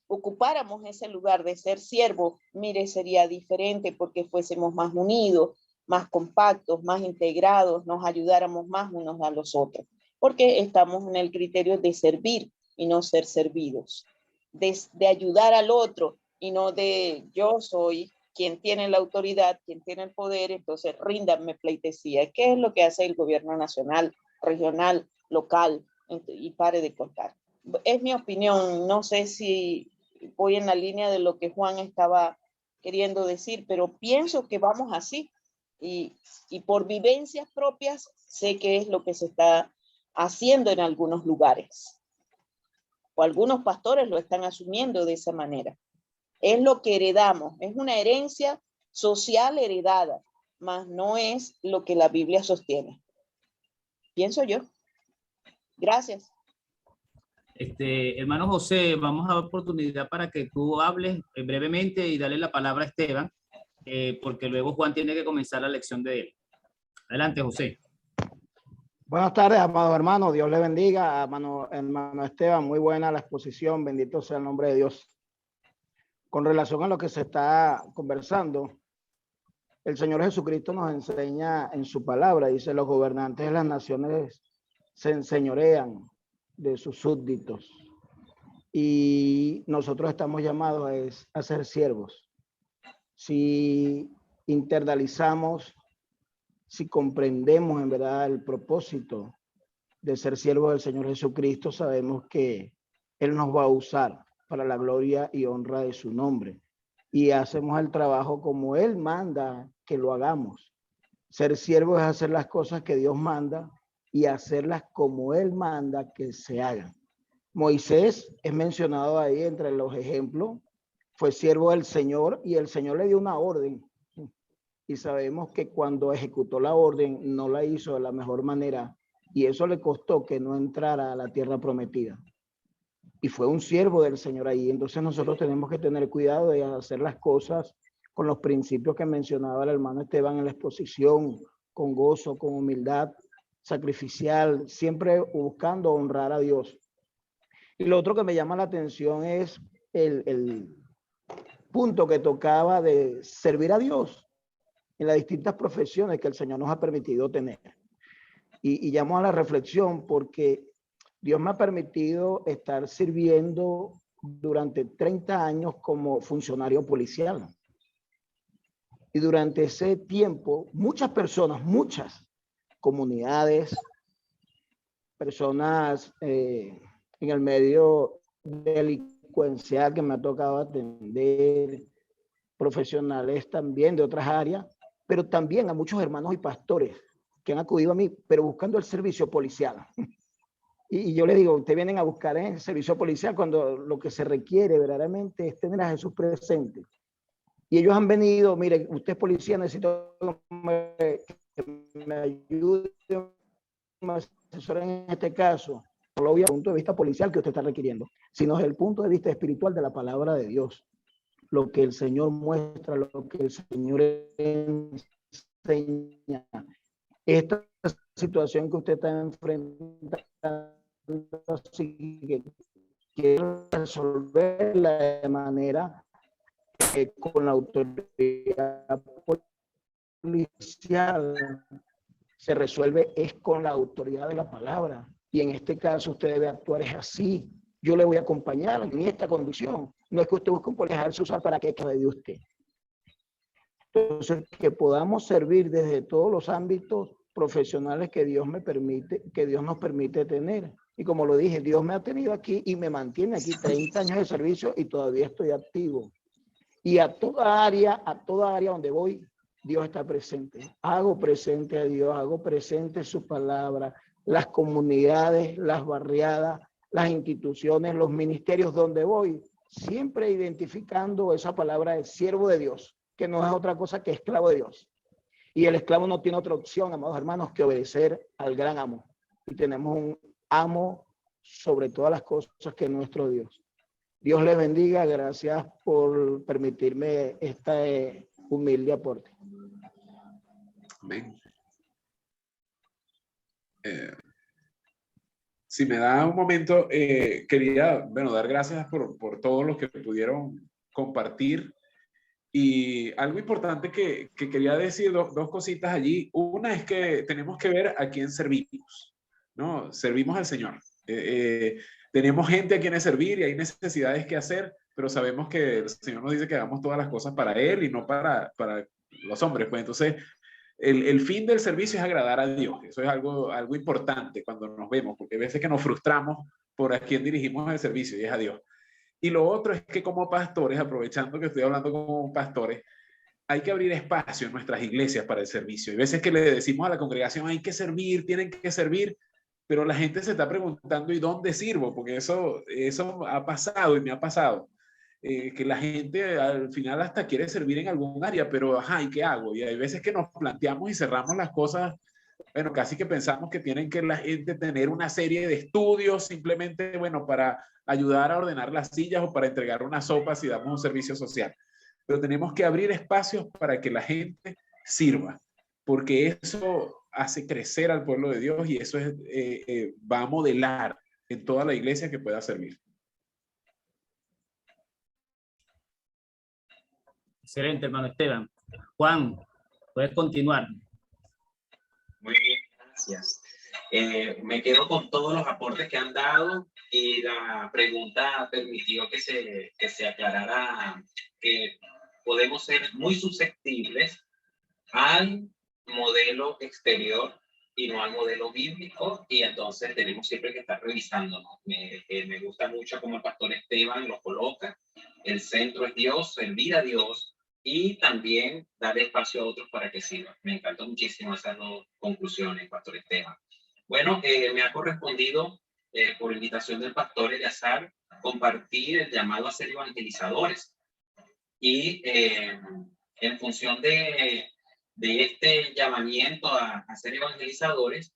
ocupáramos ese lugar de ser siervos, mire, sería diferente porque fuésemos más unidos, más compactos, más integrados, nos ayudáramos más unos a los otros, porque estamos en el criterio de servir y no ser servidos, de ayudar al otro y no de yo soy quien tiene la autoridad, quien tiene el poder, entonces ríndanme pleitesía. ¿Qué es lo que hace el gobierno nacional, regional, local? Y pare de contar. Es mi opinión, no sé si voy en la línea de lo que Juan estaba queriendo decir, pero pienso que vamos así. Y por vivencias propias sé que es lo que se está haciendo en algunos lugares. O algunos pastores lo están asumiendo de esa manera. Es lo que heredamos, es una herencia social heredada, mas no es lo que la Biblia sostiene. Pienso yo. Gracias. Hermano José, vamos a dar oportunidad para que tú hables brevemente y dale la palabra a Esteban, porque luego Juan tiene que comenzar la lección de él. Adelante, José. Buenas tardes, amado hermano. Dios le bendiga. Hermano Esteban, muy buena la exposición. Bendito sea el nombre de Dios. Con relación a lo que se está conversando, el Señor Jesucristo nos enseña en su palabra, dice, los gobernantes de las naciones se enseñorean de sus súbditos y nosotros estamos llamados a ser siervos. Si internalizamos, si comprendemos en verdad el propósito de ser siervos del Señor Jesucristo, sabemos que Él nos va a usar para la gloria y honra de su nombre. Y hacemos el trabajo como Él manda que lo hagamos. Ser siervo es hacer las cosas que Dios manda y hacerlas como Él manda que se hagan. Moisés es mencionado ahí entre los ejemplos. Fue siervo del Señor y el Señor le dio una orden. Y sabemos que cuando ejecutó la orden no la hizo de la mejor manera y eso le costó que no entrara a la tierra prometida. Y fue un siervo del Señor ahí. Entonces nosotros tenemos que tener cuidado de hacer las cosas con los principios que mencionaba el hermano Esteban en la exposición, con gozo, con humildad, sacrificial, siempre buscando honrar a Dios. Y lo otro que me llama la atención es el punto que tocaba de servir a Dios en las distintas profesiones que el Señor nos ha permitido tener. y llamo a la reflexión porque Dios me ha permitido estar sirviendo durante 30 años como funcionario policial. Y durante ese tiempo, muchas personas, muchas comunidades, personas en el medio delincuencial que me ha tocado atender, profesionales también de otras áreas, pero también a muchos hermanos y pastores que han acudido a mí, pero buscando el servicio policial. Y yo les digo, ustedes vienen a buscar el servicio policial cuando lo que se requiere verdaderamente es tener a Jesús presente. Y ellos han venido, mire, usted es policía, necesito que me ayude, me asesoren en este caso. No lo voy a punto de vista policial que usted está requiriendo, sino desde el punto de vista espiritual de la palabra de Dios. Lo que el Señor muestra, lo que el Señor enseña. Esta situación que usted está enfrentando, así que quiero resolverla de manera con la autoridad policial se resuelve es con la autoridad de la palabra. Y en este caso usted debe actuar es así. Yo le voy a acompañar en esta condición. No es que usted busque un policía dejarse usar para que quede de usted. Entonces, que podamos servir desde todos los ámbitos profesionales que Dios nos permite tener. Y como lo dije, Dios me ha tenido aquí y me mantiene aquí 30 años de servicio y todavía estoy activo. Y a toda área donde voy, Dios está presente. Hago presente a Dios, hago presente su palabra, las comunidades, las barriadas, las instituciones, los ministerios donde voy, siempre identificando esa palabra de siervo de Dios, que no es otra cosa que esclavo de Dios. Y el esclavo no tiene otra opción, amados hermanos, que obedecer al gran amo. Y tenemos un amo sobre todas las cosas que es nuestro Dios. Dios les bendiga. Gracias por permitirme este humilde aporte. Amén. Si me da un momento, quería, dar gracias por todo lo que pudieron compartir. Y algo importante que quería decir, dos cositas allí. Una es que tenemos que ver a quién servimos, ¿no? Servimos al Señor. Tenemos gente a quienes servir y hay necesidades que hacer, pero sabemos que el Señor nos dice que hagamos todas las cosas para Él y no para los hombres. Pues entonces, el fin del servicio es agradar a Dios. Eso es algo importante cuando nos vemos, porque a veces que nos frustramos por a quién dirigimos el servicio y es a Dios. Y lo otro es que como pastores, aprovechando que estoy hablando como pastores, hay que abrir espacio en nuestras iglesias para el servicio. Hay veces que le decimos a la congregación, hay que servir, tienen que servir, pero la gente se está preguntando, ¿y dónde sirvo? Porque eso ha pasado y me ha pasado. Que la gente al final hasta quiere servir en algún área, pero ajá, ¿y qué hago? Y hay veces que nos planteamos y cerramos las cosas, bueno, casi que pensamos que tienen que la gente tener una serie de estudios simplemente, para ayudar a ordenar las sillas o para entregar una sopa si damos un servicio social. Pero tenemos que abrir espacios para que la gente sirva, porque eso hace crecer al pueblo de Dios y eso va a modelar en toda la iglesia que pueda servir. Excelente, hermano Esteban. Juan, puedes continuar. Muy bien, gracias. Me quedo con todos los aportes que han dado y la pregunta permitió que se aclarara que podemos ser muy susceptibles al modelo exterior y no al modelo bíblico, y entonces tenemos siempre que estar revisándonos. Me gusta mucho como el pastor Esteban lo coloca. El centro es Dios, servir a Dios y también dar espacio a otros para que sirvan. Me encantó muchísimo esas dos conclusiones, pastor Esteban. Bueno, me ha correspondido por invitación del pastor Eleazar compartir el llamado a ser evangelizadores, y en función de este llamamiento a ser evangelizadores,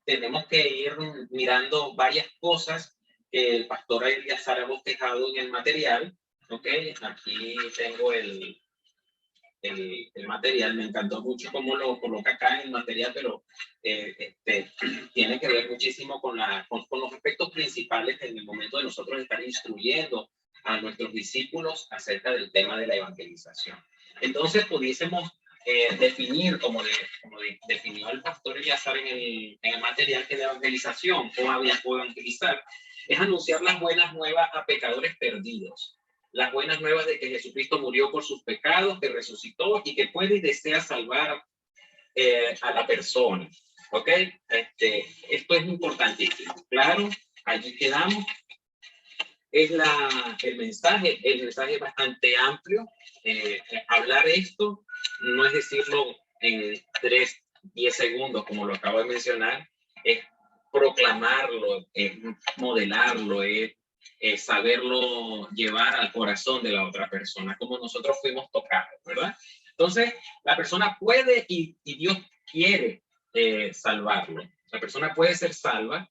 tenemos que ir mirando varias cosas que el pastor Eleazar ha bosquejado en el material. Ok, aquí tengo el material. Me encantó mucho cómo lo coloca acá en el material, pero tiene que ver muchísimo con los aspectos principales en el momento de nosotros estar instruyendo a nuestros discípulos acerca del tema de la evangelización. Entonces pudiésemos definir, como definió el pastor Eleazar en el material que de evangelización o evangelizar, es anunciar las buenas nuevas a pecadores perdidos. Las buenas nuevas de que Jesucristo murió por sus pecados, que resucitó y que puede y desea salvar a la persona. ¿Ok? Esto es importantísimo. Claro, allí quedamos. Es el mensaje es bastante amplio. Hablar esto no es decirlo en 10 segundos, como lo acabo de mencionar, es proclamarlo, es modelarlo, es saberlo llevar al corazón de la otra persona, como nosotros fuimos tocados, ¿verdad? Entonces, la persona puede y Dios quiere salvarlo. La persona puede ser salva,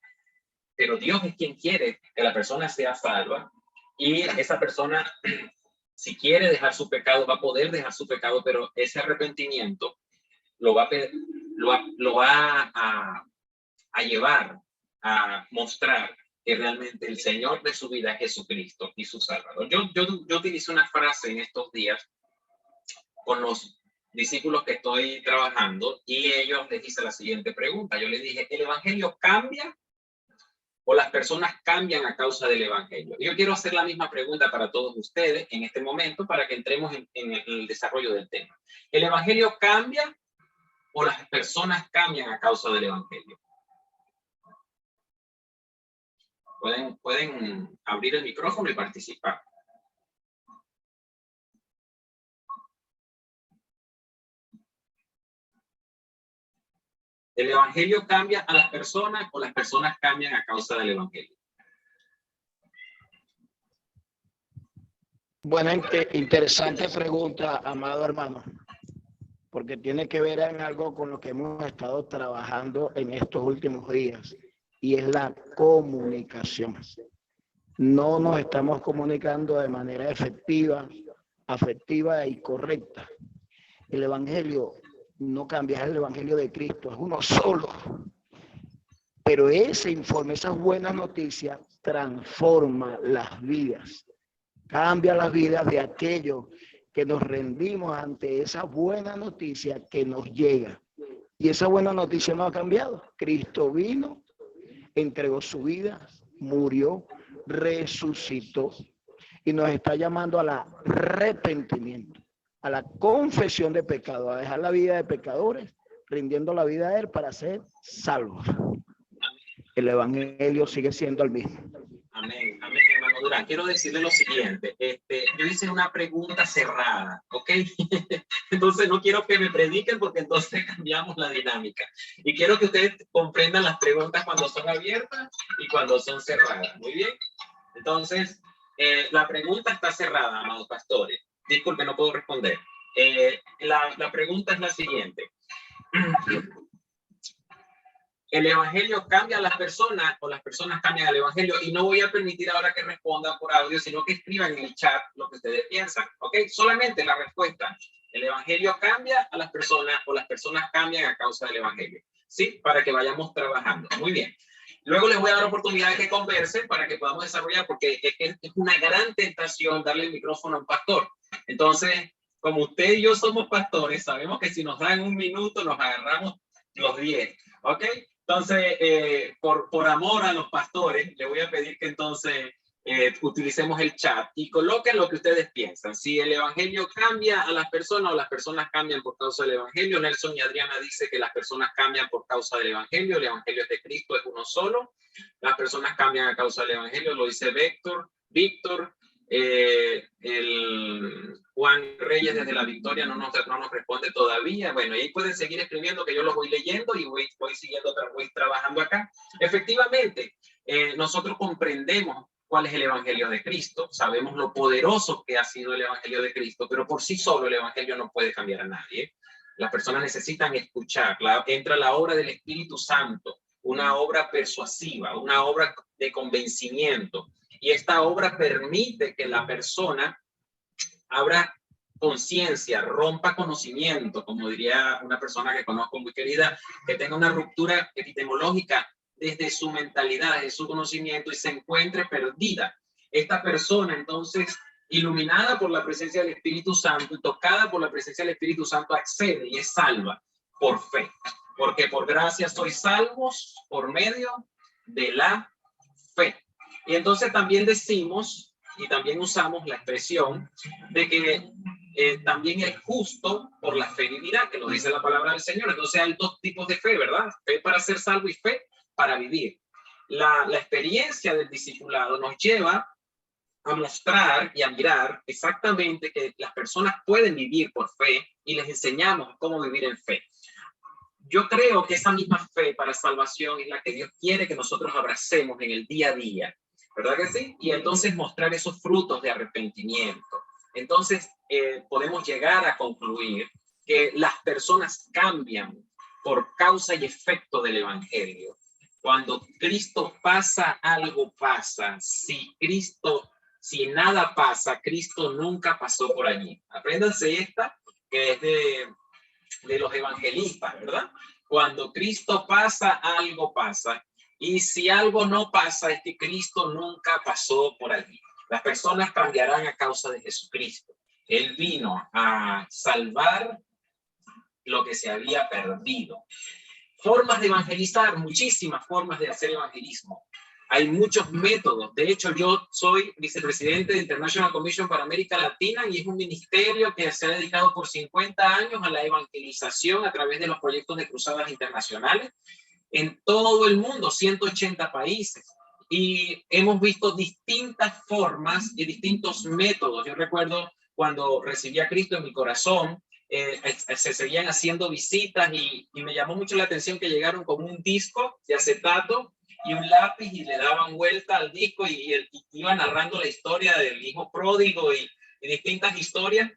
pero Dios es quien quiere que la persona sea salva, y esa persona, si quiere dejar su pecado, va a poder dejar su pecado, pero ese arrepentimiento lo va a llevar a mostrar que realmente el Señor de su vida es Jesucristo y su Salvador. Yo utilicé una frase en estos días con los discípulos que estoy trabajando, y ellos les hice la siguiente pregunta. Yo les dije, ¿el evangelio cambia o las personas cambian a causa del evangelio? Yo quiero hacer la misma pregunta para todos ustedes en este momento, para que entremos en el desarrollo del tema. ¿El evangelio cambia o las personas cambian a causa del evangelio? Pueden abrir el micrófono y participar. ¿El evangelio cambia a las personas o las personas cambian a causa del evangelio? Buena, interesante pregunta, amado hermano, porque tiene que ver en algo con lo que hemos estado trabajando en estos últimos días, y es la comunicación. No nos estamos comunicando de manera efectiva, afectiva y correcta. El evangelio no cambia, es el evangelio de Cristo, es uno solo. Pero ese informe, esas buenas noticias, transforma las vidas, cambia las vidas de aquellos que nos rendimos ante esa buena noticia que nos llega. Y esa buena noticia no ha cambiado. Cristo vino, entregó su vida, murió, resucitó y nos está llamando al arrepentimiento, a la confesión de pecado, a dejar la vida de pecadores, rindiendo la vida a Él para ser salvos. El evangelio sigue siendo el mismo. Amén, amén, hermano Durán. Quiero decirle lo siguiente, yo hice una pregunta cerrada, ¿ok? Entonces no quiero que me prediquen, porque entonces cambiamos la dinámica. Y quiero que ustedes comprendan las preguntas cuando son abiertas y cuando son cerradas. Muy bien. Entonces, la pregunta está cerrada, amados pastores. Disculpe, no puedo responder. La pregunta es la siguiente. ¿El evangelio cambia a las personas o las personas cambian al evangelio? Y no voy a permitir ahora que respondan por audio, sino que escriban en el chat lo que ustedes piensan. ¿Ok? Solamente la respuesta. ¿El evangelio cambia a las personas o las personas cambian a causa del evangelio? Sí, para que vayamos trabajando. Muy bien. Luego les voy a dar oportunidad de que conversen para que podamos desarrollar, porque es una gran tentación darle el micrófono a un pastor. Entonces, como usted y yo somos pastores, sabemos que si nos dan un minuto nos agarramos los 10. ¿Ok? Entonces, por amor a los pastores, le voy a pedir que entonces utilicemos el chat y coloquen lo que ustedes piensan. Si el evangelio cambia a las personas o las personas cambian por causa del evangelio. Nelson y Adriana dice que las personas cambian por causa del evangelio. El evangelio es de Cristo, es uno solo. Las personas cambian a causa del evangelio, lo dice Víctor. El Juan Reyes desde La Victoria no nos responde todavía. Bueno, y ahí pueden seguir escribiendo, que yo los voy leyendo y voy siguiendo, voy trabajando acá. Efectivamente, nosotros comprendemos cuál es el evangelio de Cristo, sabemos lo poderoso que ha sido el evangelio de Cristo, pero por sí solo el evangelio no puede cambiar a nadie. Las personas necesitan escuchar. Entra la obra del Espíritu Santo, una obra persuasiva, una obra de convencimiento. Y esta obra permite que la persona abra conciencia, rompa conocimiento, como diría una persona que conozco muy querida, que tenga una ruptura epistemológica desde su mentalidad, desde su conocimiento, y se encuentre perdida. Esta persona entonces iluminada por la presencia del Espíritu Santo y tocada por la presencia del Espíritu Santo, accede y es salva por fe. Porque por gracia sois salvos por medio de la fe. Y entonces también decimos y también usamos la expresión de que también es justo por la fe vivirá, que lo dice la palabra del Señor. Entonces hay dos tipos de fe, ¿verdad? Fe para ser salvo y fe para vivir. La experiencia del discipulado nos lleva a mostrar y a mirar exactamente que las personas pueden vivir por fe y les enseñamos cómo vivir en fe. Yo creo que esa misma fe para salvación es la que Dios quiere que nosotros abracemos en el día a día, ¿verdad que sí? Y entonces mostrar esos frutos de arrepentimiento. Entonces podemos llegar a concluir que las personas cambian por causa y efecto del Evangelio. Cuando Cristo pasa, algo pasa. Si nada pasa, Cristo nunca pasó por allí. Apréndanse esta, que es de los evangelistas, ¿verdad? Cuando Cristo pasa, algo pasa. Y si algo no pasa, es que Cristo nunca pasó por allí. Las personas cambiarán a causa de Jesucristo. Él vino a salvar lo que se había perdido. Formas de evangelizar, muchísimas formas de hacer evangelismo. Hay muchos métodos. De hecho, yo soy vicepresidente de International Commission para América Latina y es un ministerio que se ha dedicado por 50 años a la evangelización a través de los proyectos de cruzadas internacionales en todo el mundo, 180 países. Y hemos visto distintas formas y distintos métodos. Yo recuerdo cuando recibí a Cristo en mi corazón, se seguían haciendo visitas y me llamó mucho la atención que llegaron con un disco de acetato y un lápiz y le daban vuelta al disco y iban narrando la historia del hijo pródigo y distintas historias.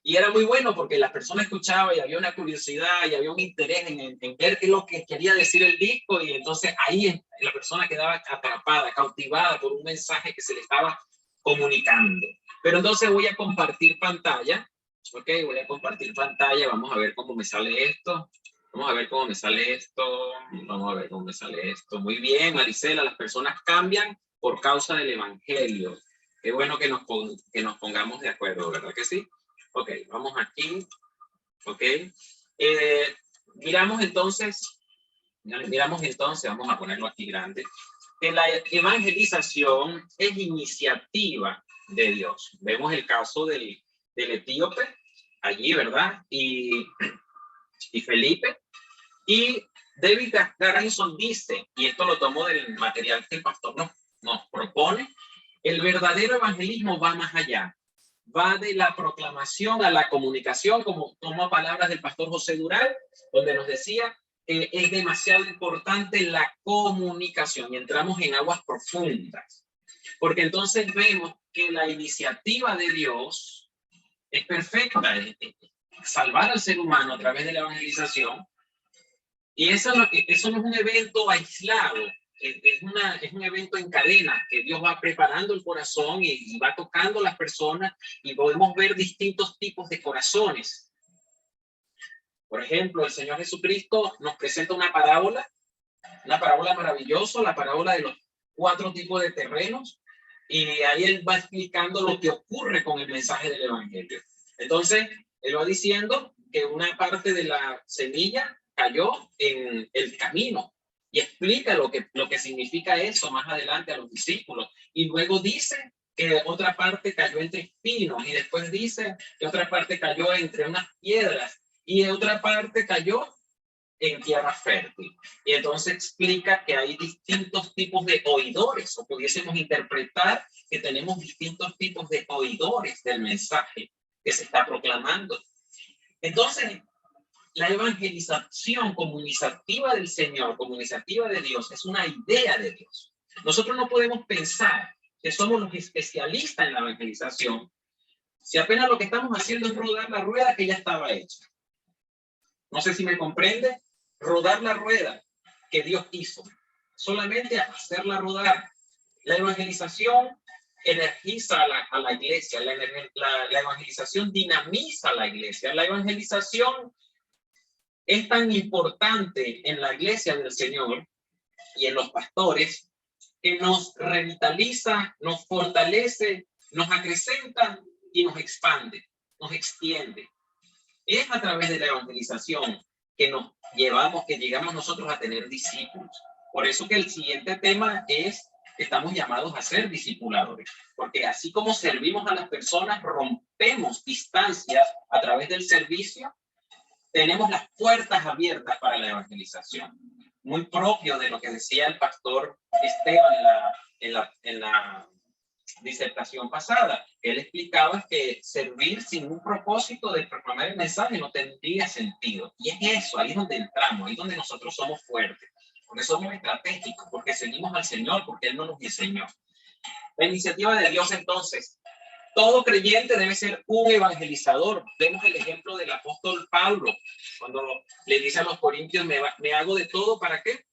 Y era muy bueno porque las personas escuchaban y había una curiosidad y había un interés en ver qué es lo que quería decir el disco, y entonces ahí la persona quedaba atrapada, cautivada por un mensaje que se le estaba comunicando. Pero entonces voy a compartir pantalla. Ok, voy a compartir pantalla. Vamos a ver cómo me sale esto. Vamos a ver cómo me sale esto. Vamos a ver cómo me sale esto. Muy bien, Marisela, las personas cambian por causa del Evangelio. Qué bueno que nos pongamos de acuerdo, ¿verdad que sí? Ok, vamos aquí. Ok. Miramos entonces, vamos a ponerlo aquí grande, que la evangelización es iniciativa de Dios. Vemos el caso del etíope allí, ¿verdad? Y Felipe. Y David Garrison dice, y esto lo tomo del material que el pastor nos propone, el verdadero evangelismo va más allá. Va de la proclamación a la comunicación, como tomo palabras del pastor José Dural, donde nos decía que es demasiado importante la comunicación y entramos en aguas profundas. Porque entonces vemos que la iniciativa de Dios es perfecta, es salvar al ser humano a través de la evangelización. Y eso no es un evento aislado, es un evento en cadena, que Dios va preparando el corazón y va tocando a las personas, y podemos ver distintos tipos de corazones. Por ejemplo, el Señor Jesucristo nos presenta una parábola maravillosa, la parábola de los 4 tipos de terrenos, y ahí Él va explicando lo que ocurre con el mensaje del Evangelio. Entonces, Él va diciendo que una parte de la semilla cayó en el camino, y explica lo que significa eso más adelante a los discípulos. Y luego dice que otra parte cayó entre espinos, y después dice que otra parte cayó entre unas piedras, y otra parte cayó en tierra fértil. Y entonces explica que hay distintos tipos de oidores, o pudiésemos interpretar que tenemos distintos tipos de oidores del mensaje que se está proclamando. Entonces, la evangelización como iniciativa del Señor, como iniciativa de Dios, es una idea de Dios. Nosotros no podemos pensar que somos los especialistas en la evangelización si apenas lo que estamos haciendo es rodar la rueda que ya estaba hecha. No sé si me comprende. Rodar la rueda que Dios hizo. Solamente hacerla rodar. La evangelización energiza a la iglesia. La evangelización dinamiza a la iglesia. La evangelización es tan importante en la iglesia del Señor y en los pastores que nos revitaliza, nos fortalece nos acrecenta y nos expande, nos extiende. Es a través de la evangelización que llegamos nosotros a tener discípulos. Por eso que el siguiente tema es que estamos llamados a ser discipuladores, porque así como servimos a las personas, rompemos distancias a través del servicio, tenemos las puertas abiertas para la evangelización. Muy propio de lo que decía el pastor Esteban en la disertación pasada. Él explicaba que servir sin un propósito de proclamar el mensaje no tendría sentido. Y es eso, ahí es donde entramos, ahí es donde nosotros somos fuertes, porque somos estratégicos, porque seguimos al Señor, porque Él no nos enseñó. La iniciativa de Dios, entonces, todo creyente debe ser un evangelizador. Vemos el ejemplo del apóstol Pablo, cuando le dice a los corintios, me hago de todo, ¿para qué?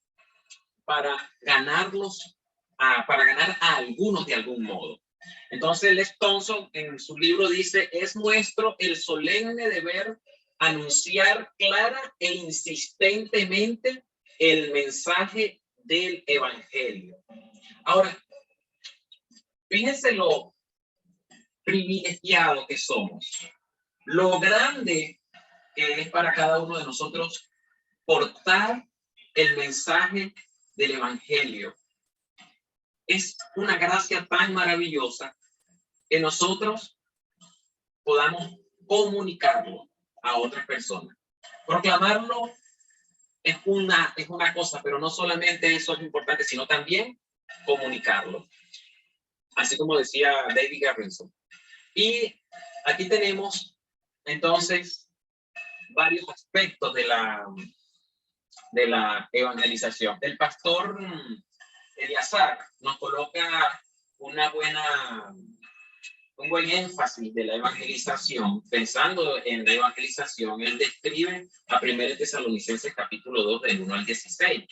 Para ganarlos, para ganar a algunos de algún modo. Entonces, Les Thompson en su libro dice, es nuestro el solemne deber anunciar clara e insistentemente el mensaje del evangelio. Ahora, fíjense lo privilegiado que somos, lo grande que es para cada uno de nosotros portar el mensaje del evangelio. Es una gracia tan maravillosa que nosotros podamos comunicarlo a otras personas. Proclamarlo es una cosa, pero no solamente eso es importante, sino también comunicarlo. Así como decía David Garrison. Y aquí tenemos entonces varios aspectos de la evangelización. El pastor Eleazar nos coloca un buen énfasis de la evangelización. Pensando en la evangelización, él describe a 1 Tesalonicenses capítulo 2 del 1 al 16.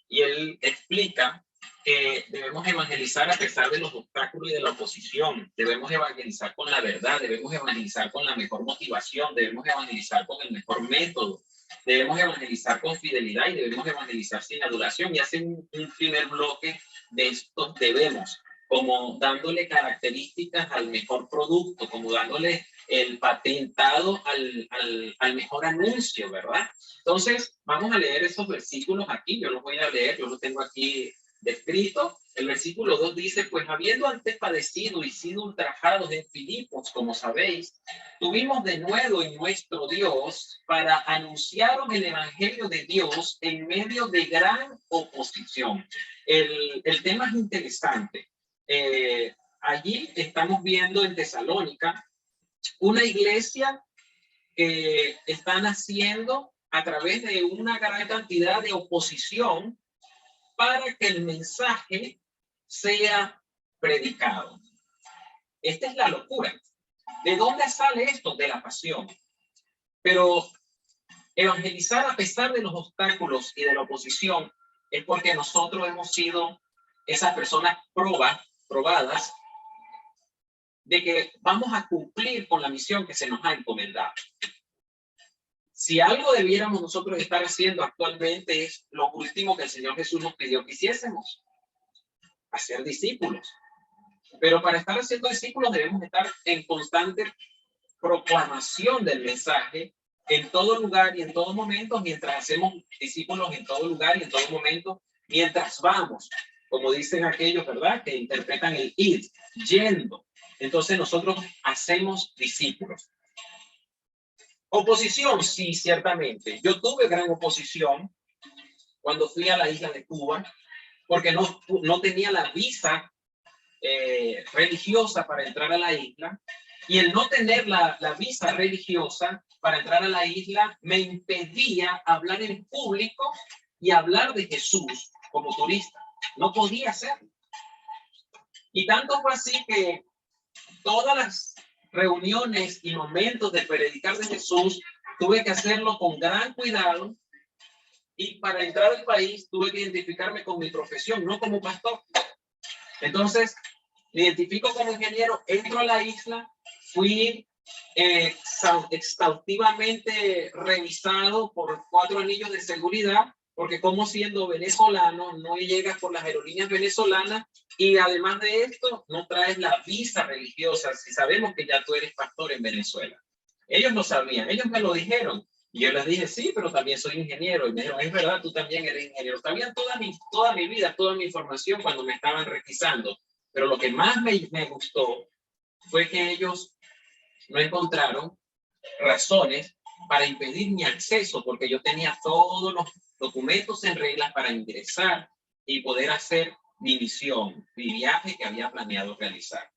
Y él explica que debemos evangelizar a pesar de los obstáculos y de la oposición. Debemos evangelizar con la verdad, debemos evangelizar con la mejor motivación, debemos evangelizar con el mejor método, debemos evangelizar con fidelidad y debemos evangelizar sin adulación. Y hace un primer bloque de estos debemos, como dándole características al mejor producto, como dándole el patentado al mejor anuncio, ¿verdad? Entonces, vamos a leer esos versículos aquí. Yo los voy a leer, yo los tengo aquí descrito. El versículo 2 dice, pues habiendo antes padecido y sido ultrajados en Filipos, como sabéis, tuvimos de nuevo en nuestro Dios para anunciaros el evangelio de Dios en medio de gran oposición. El tema es interesante. Allí estamos viendo en Tesalónica una iglesia que está naciendo a través de una gran cantidad de oposición para que el mensaje sea predicado. Esta es la locura. ¿De dónde sale esto? De la pasión. Pero evangelizar a pesar de los obstáculos y de la oposición es porque nosotros hemos sido esas personas probadas de que vamos a cumplir con la misión que se nos ha encomendado. Si algo debiéramos nosotros estar haciendo actualmente es lo último que el Señor Jesús nos pidió que hiciésemos, hacer discípulos. Pero para estar haciendo discípulos debemos estar en constante proclamación del mensaje en todo lugar y en todo momento, mientras hacemos discípulos en todo lugar y en todo momento, mientras vamos, como dicen aquellos, ¿verdad?, que interpretan el ir, yendo. Entonces nosotros hacemos discípulos. Oposición, sí, ciertamente. Yo tuve gran oposición cuando fui a la isla de Cuba, porque no tenía la visa religiosa para entrar a la isla, y el no tener la visa religiosa para entrar a la isla me impedía hablar en público y hablar de Jesús como turista. No podía hacerlo. Y tanto fue así que todas las reuniones y momentos de predicar de Jesús tuve que hacerlo con gran cuidado, y para entrar al país tuve que identificarme con mi profesión, no como pastor. Entonces me identifico como ingeniero, entro a la isla, fui exhaustivamente revisado por 4 anillos de seguridad, Porque como siendo venezolano no llegas por las aerolíneas venezolanas y además de esto no traes la visa religiosa si sabemos que ya tú eres pastor en Venezuela. Ellos lo sabían, ellos me lo dijeron. Y yo les dije, sí, pero también soy ingeniero. Y me dijeron, es verdad, tú también eres ingeniero. Sabían toda mi vida, toda mi información cuando me estaban requisando. Pero lo que más me gustó fue que ellos no encontraron razones para impedir mi acceso, porque yo tenía todos los documentos en regla para ingresar y poder hacer mi misión, mi viaje que había planeado realizar.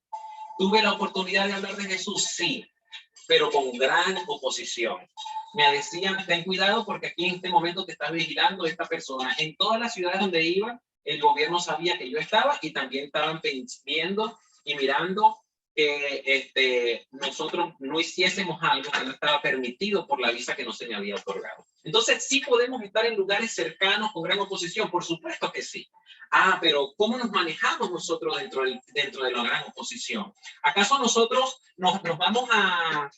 ¿Tuve la oportunidad de hablar de Jesús? Sí, pero con gran oposición. Me decían, ten cuidado porque aquí en este momento te estás vigilando esta persona. En todas las ciudades donde iba, el gobierno sabía que yo estaba y también estaban viendo y mirando que nosotros no hiciésemos algo que no estaba permitido por la visa que no se me había otorgado. Entonces, sí podemos estar en lugares cercanos con gran oposición, por supuesto que sí. Ah, pero ¿cómo nos manejamos nosotros dentro de la gran oposición? ¿Acaso nosotros nos vamos a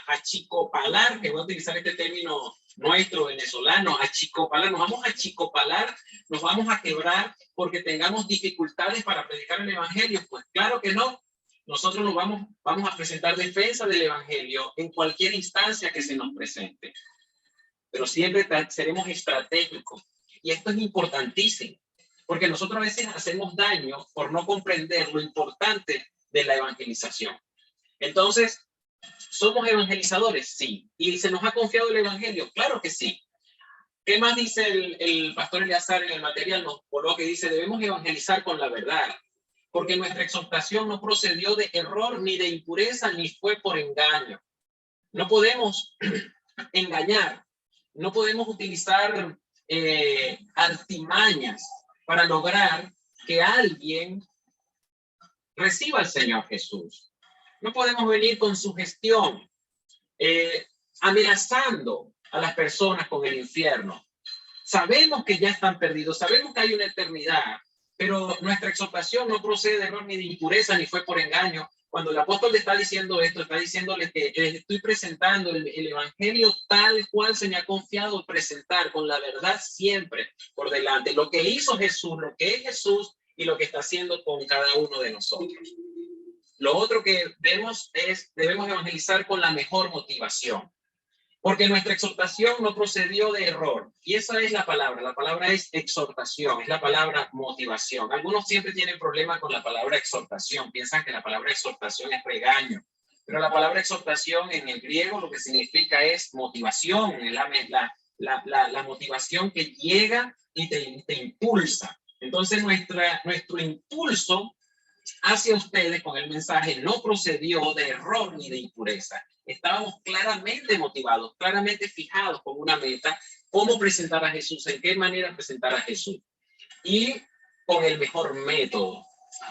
achicopalar, que voy a utilizar este término nuestro venezolano, achicopalar, nos vamos a achicopalar, nos vamos a quebrar porque tengamos dificultades para predicar el evangelio? Pues claro que no. Nosotros nos vamos a presentar defensa del evangelio en cualquier instancia que se nos presente. Pero siempre seremos estratégicos. Y esto es importantísimo, porque nosotros a veces hacemos daño por no comprender lo importante de la evangelización. Entonces, ¿somos evangelizadores? Sí. ¿Y se nos ha confiado el evangelio? Claro que sí. ¿Qué más dice el pastor Eleazar en el material? Nos coloca, dice, debemos evangelizar con la verdad, porque nuestra exhortación no procedió de error, ni de impureza, ni fue por engaño. No podemos engañar, no podemos utilizar artimañas para lograr que alguien reciba al Señor Jesús. No podemos venir con sugestión, amenazando a las personas con el infierno. Sabemos que ya están perdidos, sabemos que hay una eternidad, pero nuestra exhortación no procede de error ni de impureza, ni fue por engaño. Cuando el apóstol le está diciendo esto, está diciéndole que les estoy presentando el evangelio tal cual se me ha confiado presentar, con la verdad siempre por delante. Lo que hizo Jesús, lo que es Jesús y lo que está haciendo con cada uno de nosotros. Lo otro que debemos evangelizar con la mejor motivación. Porque nuestra exhortación no procedió de error. Y esa es la palabra es exhortación, es la palabra motivación. Algunos siempre tienen problema con la palabra exhortación, piensan que la palabra exhortación es regaño. Pero la palabra exhortación en el griego lo que significa es motivación, es la motivación que llega y te impulsa. Entonces nuestro impulso hacia ustedes con el mensaje no procedió de error ni de impureza. Estábamos claramente motivados, claramente fijados con una meta, cómo presentar a Jesús, en qué manera presentar a Jesús. Y con el mejor método.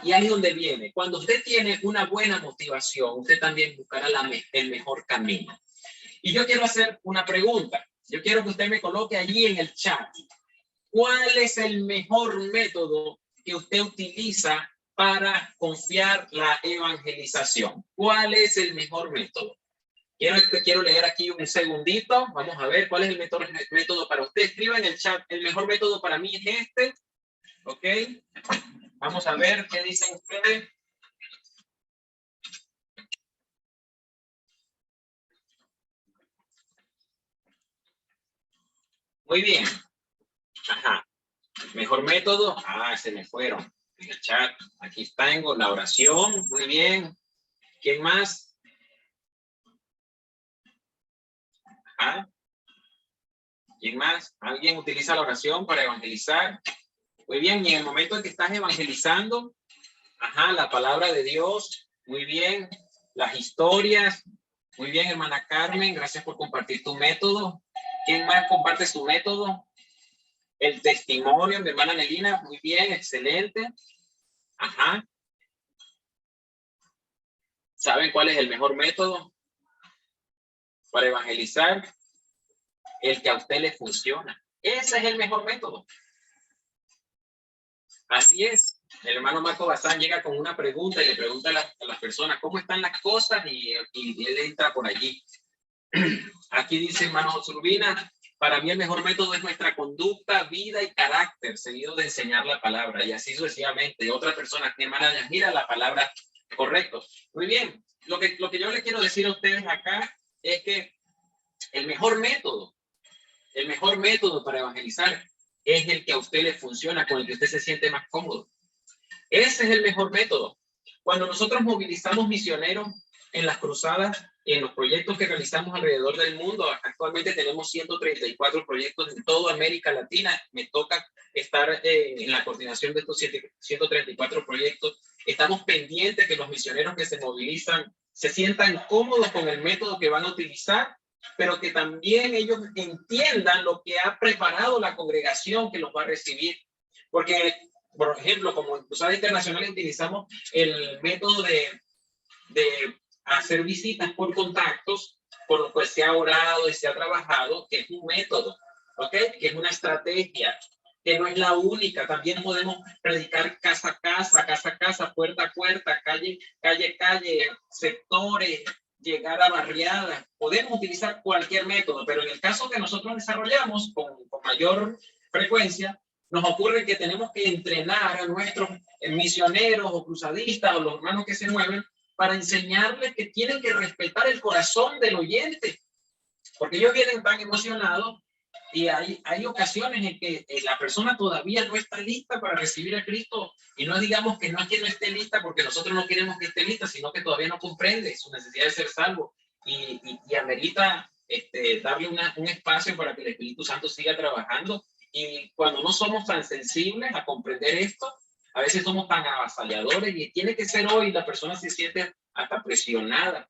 Y ahí es donde viene. Cuando usted tiene una buena motivación, usted también buscará el mejor camino. Y yo quiero hacer una pregunta. Yo quiero que usted me coloque allí en el chat. ¿Cuál es el mejor método que usted utiliza para confiar la evangelización? ¿Cuál es el mejor método? Quiero leer aquí un segundito. Vamos a ver cuál es el método para usted. Escriba en el chat. El mejor método para mí es este. ¿Ok? Vamos a ver qué dicen ustedes. Muy bien. Ajá. Mejor método. Ah, se me fueron. En el chat. Aquí tengo la oración. Muy bien. ¿Quién más? ¿Ah? ¿Quién más? ¿Alguien utiliza la oración para evangelizar? Muy bien, y en el momento en que estás evangelizando, ajá, la palabra de Dios, muy bien, las historias, muy bien, hermana Carmen, gracias por compartir tu método. ¿Quién más comparte su método? El testimonio, mi hermana Nelina, muy bien, excelente. Ajá. ¿Saben cuál es el mejor método para evangelizar? El que a usted le funciona. Ese es el mejor método. Así es. El hermano Marco Bazán llega con una pregunta y le pregunta a las personas cómo están las cosas y él entra por allí. Aquí dice hermano José Urbina, Para mí el mejor método es nuestra conducta, vida y carácter, seguido de enseñar la palabra, y así sucesivamente. Otra persona que hermana mira la palabra correcto. Muy bien, lo que yo les quiero decir a ustedes acá es que el mejor método para evangelizar es el que a usted le funciona, con el que usted se siente más cómodo. Ese es el mejor método. Cuando nosotros movilizamos misioneros en las cruzadas, en los proyectos que realizamos alrededor del mundo, actualmente tenemos 134 proyectos en toda América Latina. Me toca estar en la coordinación de estos 134 proyectos. Estamos pendientes que los misioneros que se movilizan se sientan cómodos con el método que van a utilizar, pero que también ellos entiendan lo que ha preparado la congregación que los va a recibir. Porque, por ejemplo, como en Cruzadas Internacionales utilizamos el método de hacer visitas por contactos, por lo cual se ha orado y se ha trabajado, que es un método, ¿ok? Que es una estrategia, que no es la única. También podemos predicar casa a casa, casa a casa, puerta a puerta, calle, sectores, llegar a barriadas. Podemos utilizar cualquier método, pero en el caso que nosotros desarrollamos con mayor frecuencia, nos ocurre que tenemos que entrenar a nuestros misioneros o cruzadistas o los hermanos que se mueven para enseñarles que tienen que respetar el corazón del oyente, porque ellos vienen tan emocionados y hay ocasiones en que la persona todavía no está lista para recibir a Cristo, y no digamos que no es que no esté lista porque nosotros no queremos que esté lista, sino que todavía no comprende su necesidad de ser salvo y amerita darle un espacio para que el Espíritu Santo siga trabajando. Y cuando no somos tan sensibles a comprender esto, a veces somos tan avasalladores, y tiene que ser hoy, la persona se siente hasta presionada.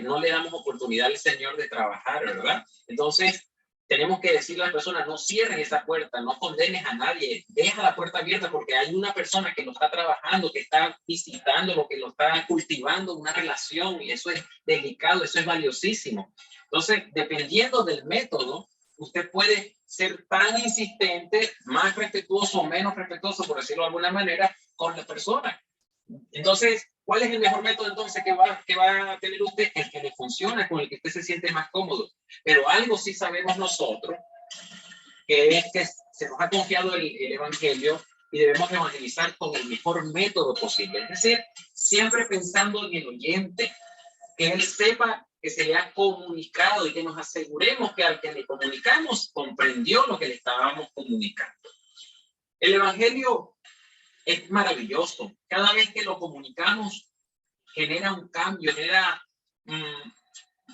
No le damos oportunidad al Señor de trabajar, ¿verdad? Entonces, tenemos que decirle a la persona, no cierres esa puerta, no condenes a nadie, deja la puerta abierta, porque hay una persona que lo está trabajando, que está visitando, que lo está cultivando, una relación, y eso es delicado, eso es valiosísimo. Entonces, dependiendo del método, usted puede ser tan insistente, más respetuoso o menos respetuoso, por decirlo de alguna manera, con la persona. Entonces, ¿cuál es el mejor método entonces que va a tener usted? El que le funciona, con el que usted se siente más cómodo. Pero algo sí sabemos nosotros, que es que se nos ha confiado el evangelio y debemos evangelizar con el mejor método posible. Es decir, siempre pensando en el oyente, que él sepa que se le ha comunicado, y que nos aseguremos que al que le comunicamos comprendió lo que le estábamos comunicando. El evangelio es maravilloso. Cada vez que lo comunicamos genera un cambio, genera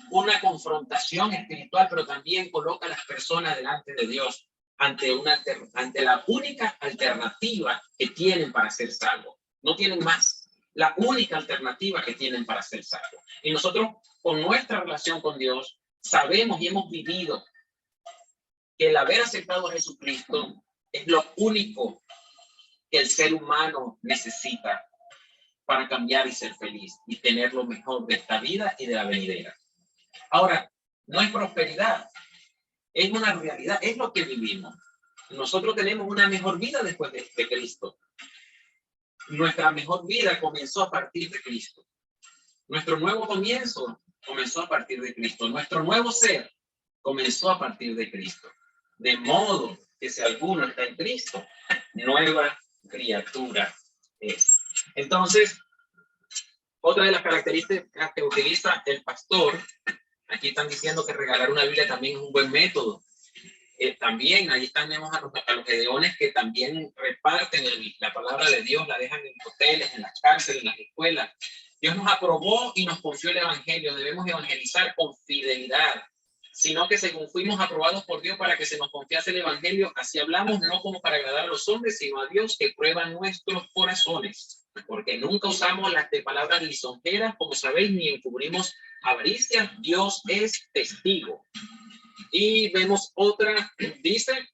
una confrontación espiritual, pero también coloca a las personas delante de Dios ante la única alternativa que tienen para ser salvos. No tienen más. La única alternativa que tienen para ser salvos. Y nosotros, con nuestra relación con Dios, sabemos y hemos vivido que el haber aceptado a Jesucristo es lo único que el ser humano necesita para cambiar y ser feliz y tener lo mejor de esta vida y de la venidera. Ahora, no es prosperidad, es una realidad, es lo que vivimos. Nosotros tenemos una mejor vida después de Cristo. Nuestra mejor vida comenzó a partir de Cristo. Nuestro nuevo comienzo comenzó a partir de Cristo. Nuestro nuevo ser comenzó a partir de Cristo. De modo que si alguno está en Cristo, nueva criatura es. Entonces, otra de las características que utiliza el pastor, aquí están diciendo que regalar una Biblia también es un buen método. También ahí tenemos a los gedeones que también reparten la palabra de Dios, la dejan en hoteles, en las cárceles, en las escuelas. Dios nos aprobó y nos confió el evangelio. Debemos evangelizar con fidelidad, sino que según fuimos aprobados por Dios para que se nos confiase el evangelio, así hablamos, no como para agradar a los hombres, sino a Dios que prueba nuestros corazones. Porque nunca usamos las de palabras lisonjeras, como sabéis, ni encubrimos avaricia. Dios es testigo. Y vemos otra, dice,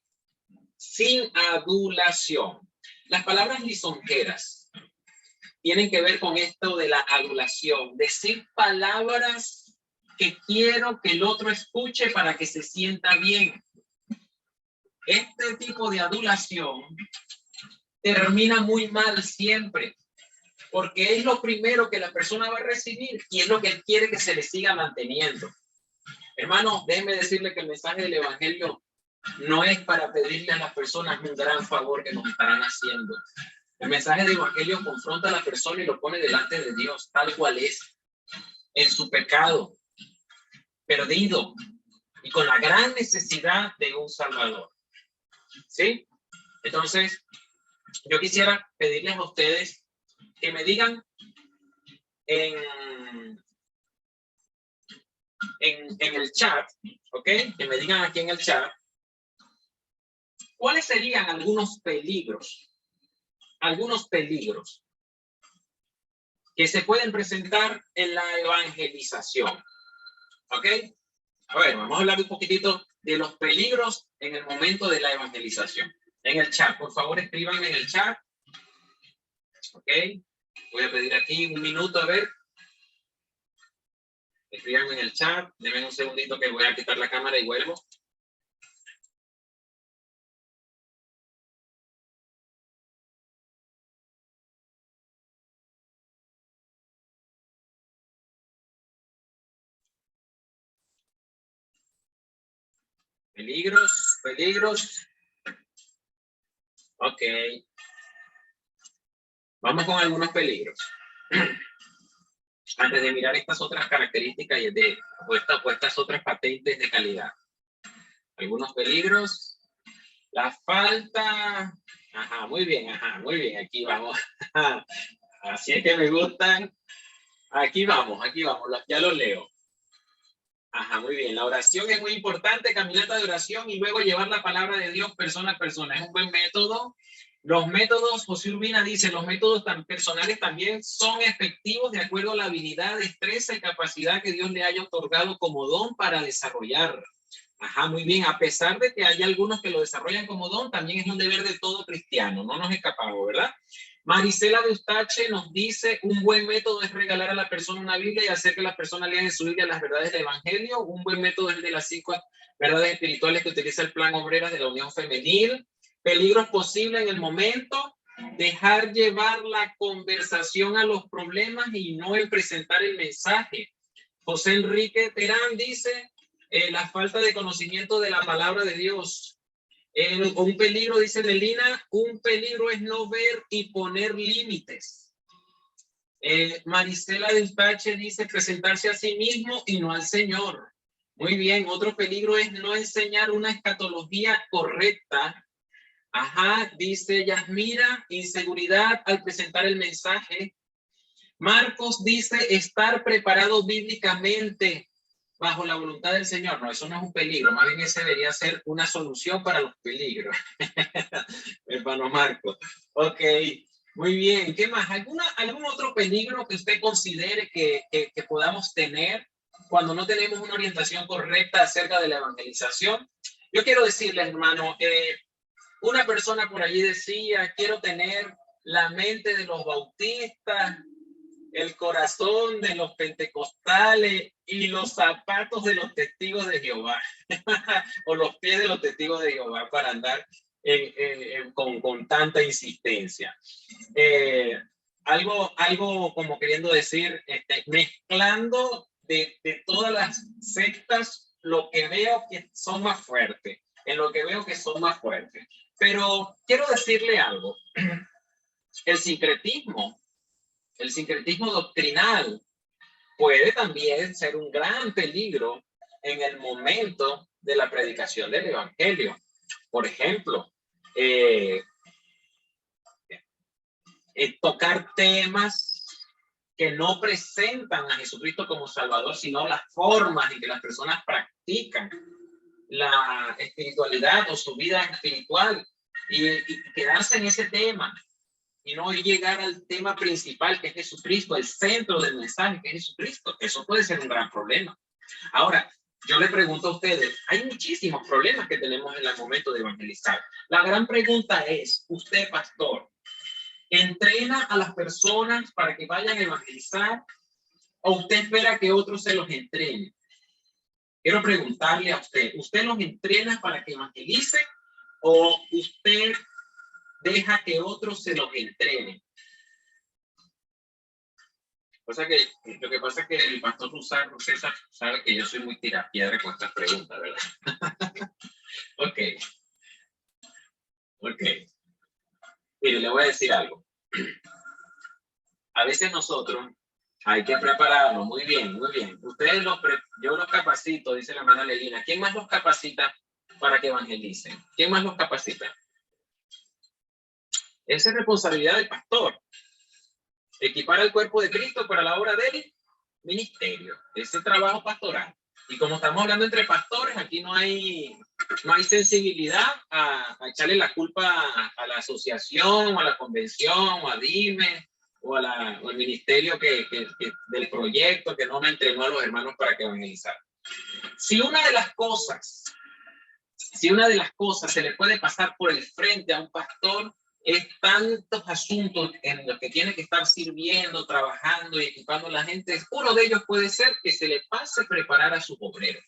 sin adulación. Las palabras lisonjeras tienen que ver con esto de la adulación, decir palabras que quiero que el otro escuche para que se sienta bien. Este tipo de adulación termina muy mal siempre, porque es lo primero que la persona va a recibir y es lo que él quiere que se le siga manteniendo. Hermano, déjeme decirle que el mensaje del evangelio no es para pedirle a las personas un gran favor que nos estarán haciendo. El mensaje del evangelio confronta a la persona y lo pone delante de Dios, tal cual es, en su pecado, perdido y con la gran necesidad de un Salvador. ¿Sí? Entonces, yo quisiera pedirles a ustedes que me digan en el chat, ¿ok? Que me digan aquí en el chat, ¿cuáles serían algunos peligros que se pueden presentar en la evangelización? ¿Ok? A ver, vamos a hablar un poquitito de los peligros en el momento de la evangelización. En el chat, por favor, escríbanme en el chat. ¿Ok? Voy a pedir aquí un minuto, a ver. Escríbanme en el chat. Denme un segundito que voy a quitar la cámara y vuelvo. Peligros. Ok. Vamos con algunos peligros. Antes de mirar estas otras características y estas otras patentes de calidad. Algunos peligros. La falta. Muy bien, aquí vamos. Así es que me gustan. Aquí vamos, ya lo leo. Muy bien. La oración es muy importante, caminata de oración y luego llevar la palabra de Dios persona a persona. Es un buen método. Los métodos, José Urbina dice, los métodos tan personales también son efectivos de acuerdo a la habilidad, destreza y capacidad que Dios le haya otorgado como don para desarrollar. Muy bien. A pesar de que hay algunos que lo desarrollan como don, también es un deber de todo cristiano. No nos escapamos, ¿verdad? Marisela de Ustache nos dice, un buen método es regalar a la persona una Biblia y hacer que la persona lea en su Biblia las verdades del Evangelio. Un buen método es el de las 5 verdades espirituales que utiliza el Plan Obreras de la Unión Femenil. Peligros posibles en el momento, dejar llevar la conversación a los problemas y no el presentar el mensaje. José Enrique Terán dice, la falta de conocimiento de la palabra de Dios. Un peligro, dice Melina, un peligro es no ver y poner límites. Marisela del Pache dice presentarse a sí mismo y no al Señor. Muy bien, otro peligro es no enseñar una escatología correcta. Dice Yasmira, inseguridad al presentar el mensaje. Marcos dice estar preparado bíblicamente bajo la voluntad del Señor. No, eso no es un peligro, más bien ese debería ser una solución para los peligros. Hermano Marcos. Ok, muy bien. ¿Qué más? ¿Algún otro peligro que usted considere que podamos tener cuando no tenemos una orientación correcta acerca de la evangelización? Yo quiero decirle, hermano, una persona por allí decía, quiero tener la mente de los bautistas, el corazón de los pentecostales y los zapatos de los testigos de Jehová o los pies de los testigos de Jehová para andar con tanta insistencia. Algo como queriendo decir, mezclando de todas las sectas, lo que veo que son más fuertes, Pero quiero decirle algo. El sincretismo doctrinal puede también ser un gran peligro en el momento de la predicación del evangelio. Por ejemplo, tocar temas que no presentan a Jesucristo como Salvador, sino las formas en que las personas practican la espiritualidad o su vida espiritual y quedarse en ese tema y no llegar al tema principal, que es Jesucristo, el centro del mensaje, que es Jesucristo. Eso puede ser un gran problema. Ahora, yo le pregunto a ustedes, hay muchísimos problemas que tenemos en el momento de evangelizar. La gran pregunta es, usted, pastor, ¿entrena a las personas para que vayan a evangelizar o usted espera que otros se los entrenen? Quiero preguntarle a usted, ¿usted los entrena para que evangelicen o usted deja que otros se los entrenen? Lo que pasa es que el pastor César sabe que yo soy muy tirapiedra con estas preguntas, ¿verdad? Ok. Mire, le voy a decir algo. A veces nosotros hay que prepararnos. Muy bien, muy bien. Yo los capacito, dice la hermana Leguina. ¿Quién más los capacita para que evangelicen? ¿Quién más los capacita? Esa es responsabilidad del pastor. Equipar al cuerpo de Cristo para la obra del ministerio. Ese trabajo pastoral. Y como estamos hablando entre pastores, aquí no hay sensibilidad a echarle la culpa a la asociación, o a la convención, o a DIME, o al ministerio del proyecto que no me entrenó a los hermanos para que evangelizaran. Si una de las cosas se le puede pasar por el frente a un pastor, es tantos asuntos en los que tiene que estar sirviendo, trabajando y equipando a la gente. Uno de ellos puede ser que se le pase preparar a sus obreros.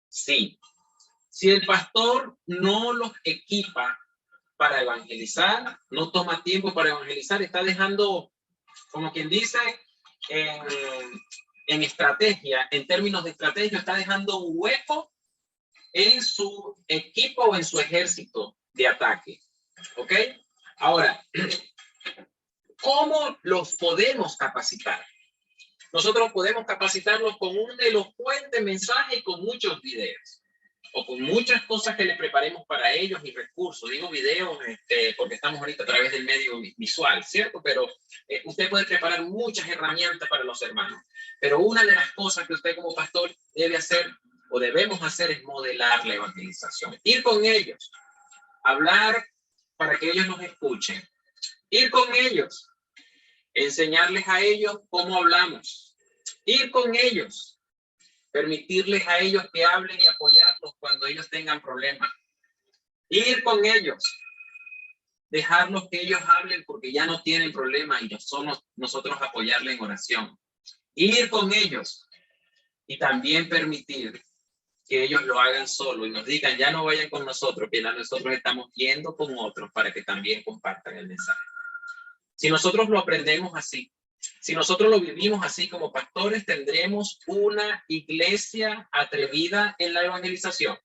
Sí. Si el pastor no los equipa para evangelizar, no toma tiempo para evangelizar, está dejando, como quien dice, en estrategia, en términos de estrategia, está dejando un hueco en su equipo o en su ejército de ataque. ¿Ok? Ahora, ¿cómo los podemos capacitar? Nosotros podemos capacitarlos con un elocuente mensaje y con muchos videos. O con muchas cosas que le preparemos para ellos y recursos. Digo videos porque estamos ahorita a través del medio visual, ¿cierto? Pero usted puede preparar muchas herramientas para los hermanos. Pero una de las cosas que usted como pastor debe hacer o debemos hacer es modelar la evangelización. Ir con ellos, hablar para que ellos nos escuchen. Ir con ellos, enseñarles a ellos cómo hablamos. Ir con ellos, permitirles a ellos que hablen y apoyarlos cuando ellos tengan problemas. Ir con ellos, dejarlos que ellos hablen porque ya no tienen problemas y nosotros apoyarles en oración. Ir con ellos y también permitir que ellos lo hagan solo y nos digan, ya no vayan con nosotros, que nosotros estamos yendo con otros para que también compartan el mensaje. Si nosotros lo aprendemos así, si nosotros lo vivimos así como pastores, tendremos una iglesia atrevida en la evangelización.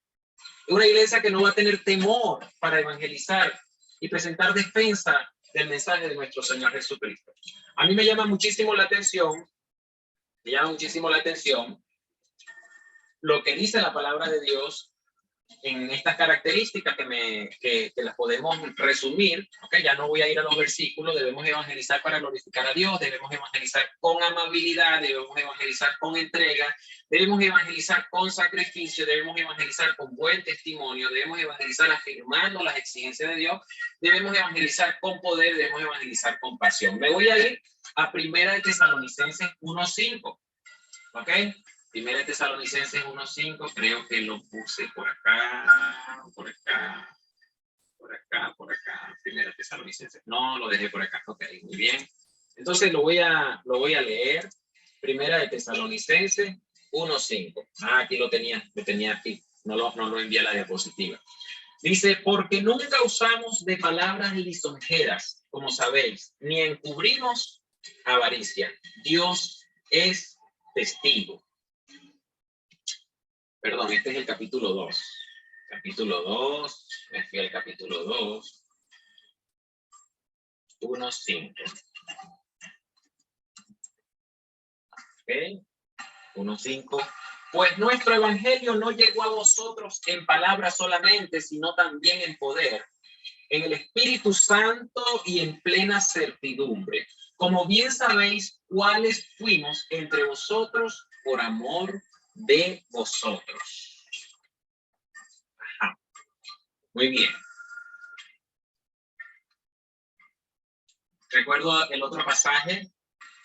Una iglesia que no va a tener temor para evangelizar y presentar defensa del mensaje de nuestro Señor Jesucristo. A mí me llama muchísimo la atención, lo que dice la palabra de Dios en estas características que las podemos resumir. Okay, ya no voy a ir a los versículos. Debemos evangelizar para glorificar a Dios, debemos evangelizar con amabilidad, debemos evangelizar con entrega, debemos evangelizar con sacrificio, debemos evangelizar con buen testimonio, debemos evangelizar afirmando las exigencias de Dios, debemos evangelizar con poder, debemos evangelizar con pasión. Me voy a ir a 1 Tesalonicenses 1:5. ¿Ok? 1 Tesalonicenses 1:5, creo que lo puse por acá. 1 Tesalonicenses, no, lo dejé por acá. Ok, muy bien. Entonces lo voy a leer. 1 Tesalonicenses 1:5. Aquí lo tenía aquí. No lo envié a la diapositiva. Dice, porque nunca usamos de palabras lisonjeras, como sabéis, ni encubrimos avaricia. Dios es testigo. Perdón, este es el capítulo 2. Capítulo 2, me fui al capítulo 2. 1:5. Ok, 1:5. Pues nuestro evangelio no llegó a vosotros en palabras solamente, sino también en poder, en el Espíritu Santo y en plena certidumbre. Como bien sabéis, cuáles fuimos entre vosotros por amor de vosotros. Ajá. Muy bien. Recuerdo el otro pasaje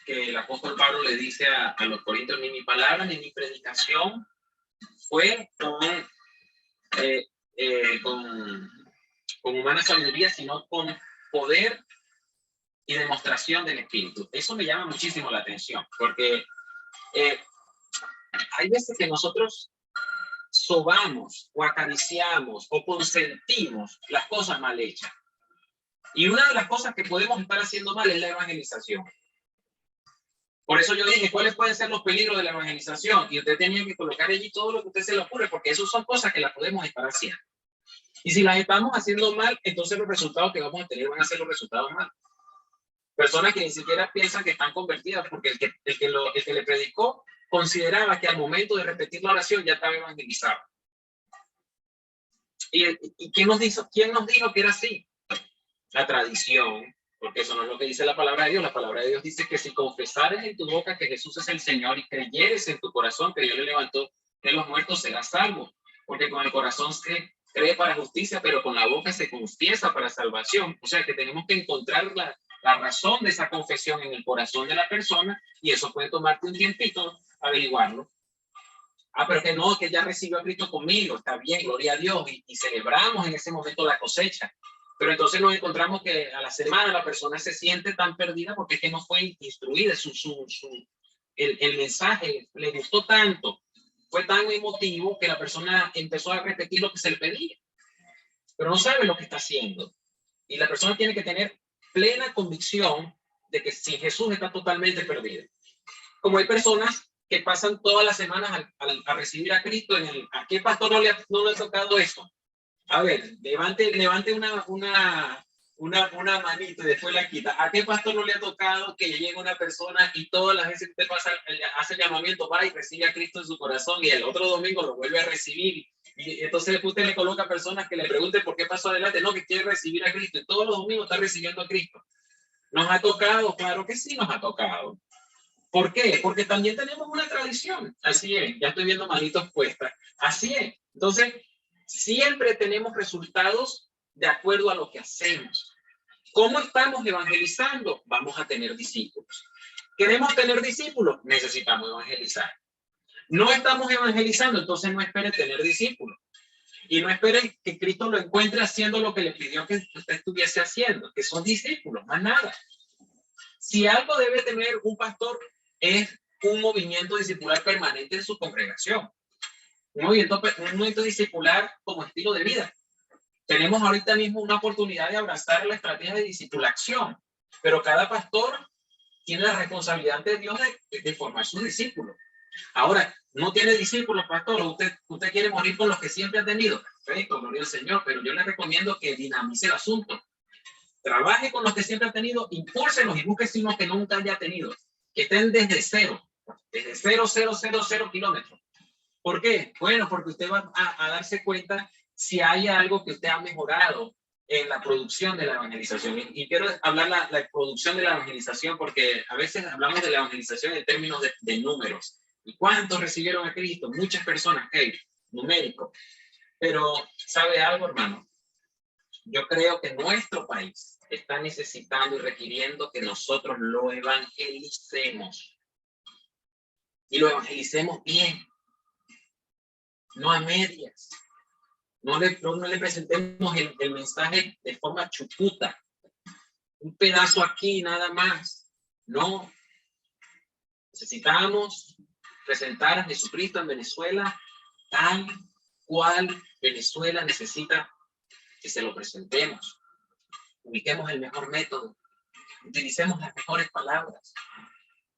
que el apóstol Pablo le dice a los corintios, ni mi palabra ni mi predicación fue con humana sabiduría, sino con poder y demostración del Espíritu. Eso me llama muchísimo la atención, porque hay veces que nosotros sobamos o acariciamos o consentimos las cosas mal hechas. Y una de las cosas que podemos estar haciendo mal es la evangelización. Por eso yo dije, ¿cuáles pueden ser los peligros de la evangelización? Y usted tenía que colocar allí todo lo que a usted se le ocurre, porque eso son cosas que las podemos estar haciendo. Y si las estamos haciendo mal, entonces los resultados que vamos a tener van a ser los resultados malos. Personas que ni siquiera piensan que están convertidas, porque el que le predicó consideraba que al momento de repetir la oración ya estaba evangelizado. ¿Y quién nos dijo que era así? La tradición, porque eso no es lo que dice la palabra de Dios. La palabra de Dios dice que si confesares en tu boca que Jesús es el Señor y creyeres en tu corazón que Dios le levantó de los muertos, serás salvo. Porque con el corazón se cree para justicia, pero con la boca se confiesa para salvación. O sea que tenemos que encontrar la razón de esa confesión en el corazón de la persona, y eso puede tomarte un tiempito averiguarlo. Pero que no, que ya recibió a Cristo conmigo, está bien, gloria a Dios, y celebramos en ese momento la cosecha. Pero entonces nos encontramos que a la semana la persona se siente tan perdida porque es que no fue instruida, el mensaje le gustó tanto, fue tan emotivo que la persona empezó a repetir lo que se le pedía, pero no sabe lo que está haciendo. Y la persona tiene que tener plena convicción de que sin Jesús está totalmente perdida. Como hay personas que pasan todas las semanas a recibir a Cristo ¿a qué pastor no le ha tocado eso? A ver, levante una manito y después la quita. ¿A qué pastor no le ha tocado que llegue una persona y todas las veces que usted hace el llamamiento, va y recibe a Cristo en su corazón y el otro domingo lo vuelve a recibir? Y entonces usted le coloca a personas que le pregunten por qué pasó adelante, no, que quiere recibir a Cristo y todos los domingos está recibiendo a Cristo. ¿Nos ha tocado? Claro que sí nos ha tocado. ¿Por qué? Porque también tenemos una tradición. Así es, ya estoy viendo manitos puestas. Así es. Entonces, siempre tenemos resultados de acuerdo a lo que hacemos. ¿Cómo estamos evangelizando? Vamos a tener discípulos. ¿Queremos tener discípulos? Necesitamos evangelizar. No estamos evangelizando, entonces no espere tener discípulos. Y no espere que Cristo lo encuentre haciendo lo que le pidió que usted estuviese haciendo, que son discípulos, más nada. Si algo debe tener un pastor es un movimiento discipular permanente en su congregación. Un movimiento discipular como estilo de vida. Tenemos ahorita mismo una oportunidad de abrazar la estrategia de discipulación, pero cada pastor tiene la responsabilidad de Dios de formar sus discípulos. Ahora, no tiene discípulos, pastor, usted quiere morir con los que siempre ha tenido. Perfecto, gloria al Señor, pero yo le recomiendo que dinamice el asunto. Trabaje con los que siempre ha tenido, impúlselos y busque unos que nunca haya tenido, que estén desde cero, desde 0,000 kilómetros. ¿Por qué? Bueno, porque usted va a darse cuenta si hay algo que usted ha mejorado en la producción de la evangelización. Y quiero hablar la producción de la evangelización porque a veces hablamos de la evangelización en términos de números. ¿Y cuántos recibieron a Cristo? Muchas personas, numérico. Pero, ¿sabe algo, hermano? Yo creo que nuestro país está necesitando y requiriendo que nosotros lo evangelicemos. Y lo evangelicemos bien. No a medias. No le presentemos el mensaje de forma chuputa. Un pedazo aquí nada más. No. Necesitamos presentar a Jesucristo en Venezuela tal cual Venezuela necesita que se lo presentemos. Ubiquemos el mejor método. Utilicemos las mejores palabras.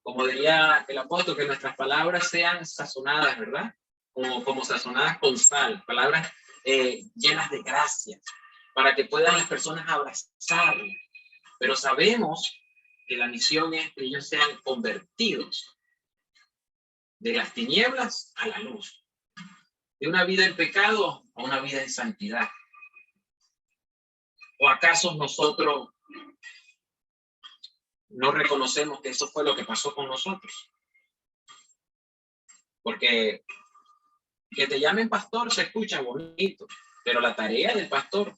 Como diría el apóstol, que nuestras palabras sean sazonadas, ¿verdad? Como sazonadas con sal. Palabras llenas de gracia, para que puedan las personas abrazarlo. Pero sabemos que la misión es que ellos sean convertidos de las tinieblas a la luz, de una vida en pecado a una vida en santidad. ¿O acaso nosotros no reconocemos que eso fue lo que pasó con nosotros? Porque que te llamen pastor se escucha bonito, pero la tarea del pastor,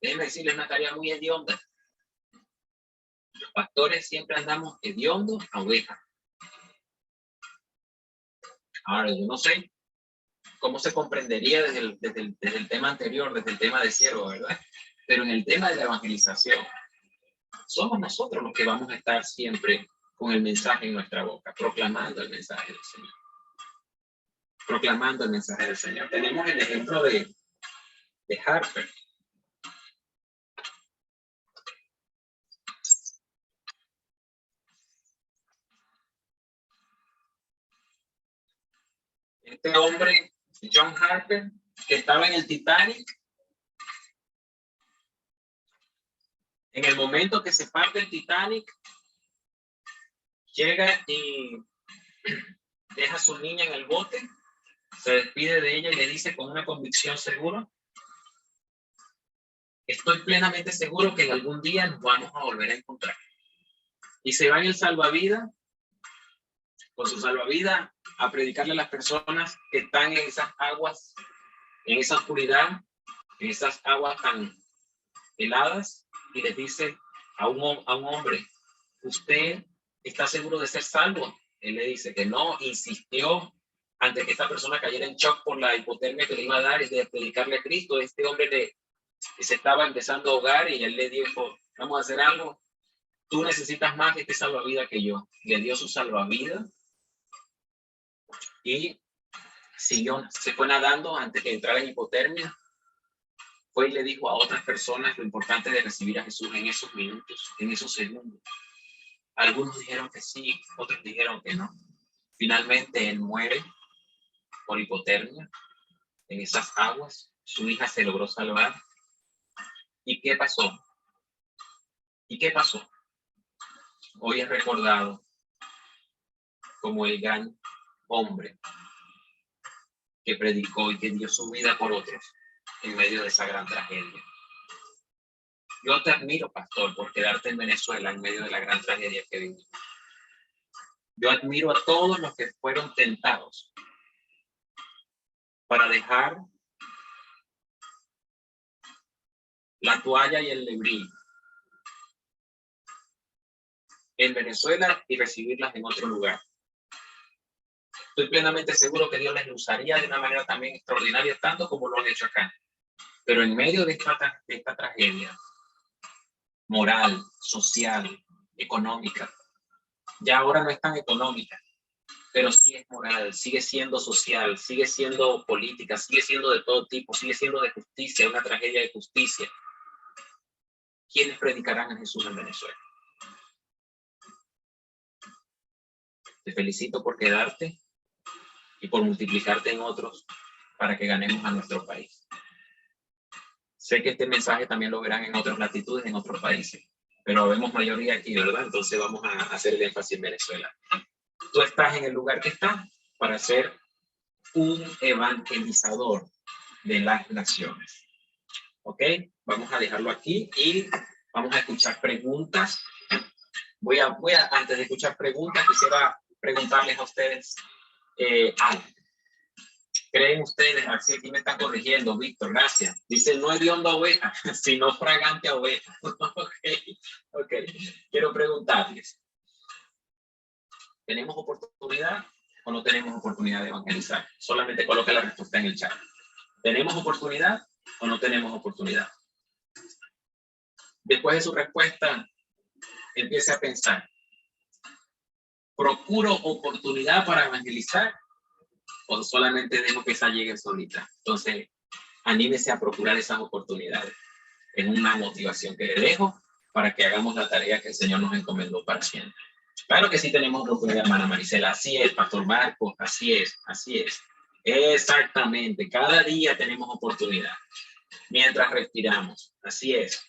déjeme decirles, es una tarea muy hedionda. Los pastores siempre andamos hediondos a oveja. Ahora, yo no sé cómo se comprendería desde el tema anterior, desde el tema de siervo, ¿verdad? Pero en el tema de la evangelización, somos nosotros los que vamos a estar siempre con el mensaje en nuestra boca, proclamando el mensaje del Señor. Proclamando el mensaje del Señor. Tenemos el ejemplo de Harper. Este hombre, John Harper, que estaba en el Titanic, en el momento que se parte el Titanic, llega y deja a su niña en el bote, se despide de ella y le dice con una convicción segura: estoy plenamente seguro que en algún día nos vamos a volver a encontrar. Y se va en el salvavidas, con su salvavidas, a predicarle a las personas que están en esas aguas, en esa oscuridad, en esas aguas tan heladas, y les dice a un hombre: ¿usted está seguro de ser salvo? Él le dice que no, insistió antes que esta persona cayera en shock por la hipotermia que le iba a dar y de predicarle a Cristo. Este hombre se estaba empezando a ahogar y él le dijo: vamos a hacer algo, tú necesitas más de este salvavidas que yo. Le dio su salvavidas y siguió, se fue nadando antes de entrar en hipotermia. Fue y le dijo a otras personas lo importante de recibir a Jesús en esos minutos, en esos segundos. Algunos dijeron que sí, otros dijeron que no. Finalmente él muere por hipotermia en esas aguas. Su hija se logró salvar. ¿Y qué pasó? ¿Y qué pasó? Hoy es recordado como el gran hombre que predicó y que dio su vida por otros en medio de esa gran tragedia. Yo te admiro, pastor, por quedarte en Venezuela en medio de la gran tragedia que vivimos. Yo admiro a todos los que fueron tentados para dejar la toalla y el lebrín en Venezuela y recibirlas en otro lugar. Estoy plenamente seguro que Dios les usaría de una manera también extraordinaria, tanto como lo han hecho acá. Pero en medio de esta tragedia moral, social, económica, ya ahora no es tan económica, pero sí es moral, sigue siendo social, sigue siendo política, sigue siendo de todo tipo, sigue siendo de justicia, una tragedia de justicia. ¿Quiénes predicarán a Jesús en Venezuela? Te felicito por quedarte y por multiplicarte en otros para que ganemos a nuestro país. Sé que este mensaje también lo verán en otras latitudes, en otros países, pero vemos mayoría aquí, ¿verdad? Entonces vamos a hacer el énfasis en Venezuela. Tú estás en el lugar que estás para ser un evangelizador de las naciones. ¿Ok? Vamos a dejarlo aquí y vamos a escuchar preguntas. Antes de escuchar preguntas, quisiera preguntarles a ustedes algo. ¿Creen ustedes? Así aquí me están corrigiendo, Víctor, gracias. Dice, no hedionda oveja, sino fragante oveja. Ok. Quiero preguntarles, ¿tenemos oportunidad o no tenemos oportunidad de evangelizar? Solamente coloque la respuesta en el chat. ¿Tenemos oportunidad o no tenemos oportunidad? Después de su respuesta, empiece a pensar, ¿procuro oportunidad para evangelizar o solamente dejo que esa llegue solita? Entonces, anímese a procurar esas oportunidades. Es una motivación que le dejo para que hagamos la tarea que el Señor nos encomendó para siempre. Claro que sí tenemos oportunidad, hermana Marisela. Así es, Pastor Marcos, así es, así es. Exactamente, cada día tenemos oportunidad. Mientras respiramos, así es.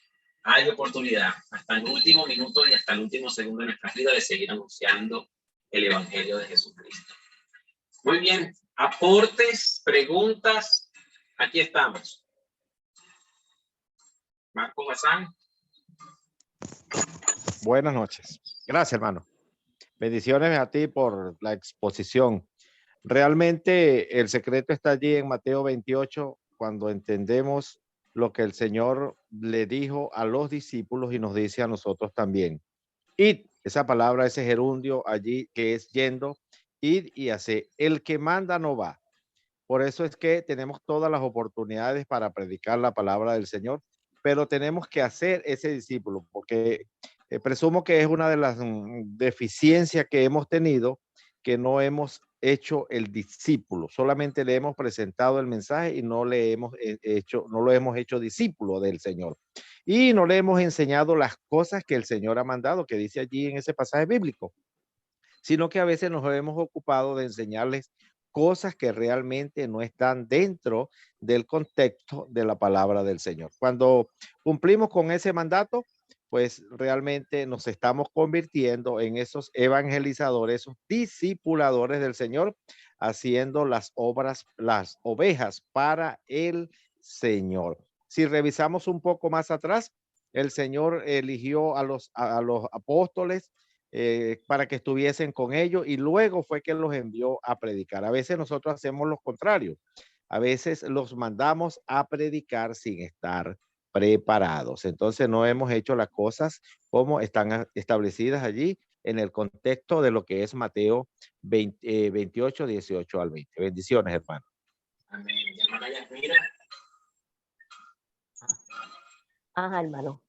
Hay oportunidad hasta el último minuto y hasta el último segundo de nuestra vida de seguir anunciando el Evangelio de Jesucristo. Muy bien, aportes, preguntas, aquí estamos. Marco Bazán. Buenas noches. Gracias, hermano. Bendiciones a ti por la exposición. Realmente el secreto está allí en Mateo 28, cuando entendemos lo que el Señor le dijo a los discípulos y nos dice a nosotros también. Id, esa palabra, ese gerundio allí que es yendo, id y hacer. El que manda no va. Por eso es que tenemos todas las oportunidades para predicar la palabra del Señor, pero tenemos que hacer ese discípulo, porque presumo que es una de las deficiencias que hemos tenido, que no hemos hecho el discípulo, solamente le hemos presentado el mensaje y no le hemos no lo hemos hecho discípulo del Señor. Y no le hemos enseñado las cosas que el Señor ha mandado, que dice allí en ese pasaje bíblico, sino que a veces nos hemos ocupado de enseñarles cosas que realmente no están dentro del contexto de la palabra del Señor. Cuando cumplimos con ese mandato, pues realmente nos estamos convirtiendo en esos evangelizadores, esos discipuladores del Señor, haciendo las obras, las ovejas para el Señor. Si revisamos un poco más atrás, el Señor eligió a los apóstoles para que estuviesen con ellos y luego fue que los envió a predicar. A veces nosotros hacemos lo contrario. A veces los mandamos a predicar sin estar preparados. Entonces no hemos hecho las cosas como están establecidas allí en el contexto de lo que es Mateo 28, 18 al 20. Bendiciones, hermano. Amén. Hermana Yasmira. Ajá, hermano.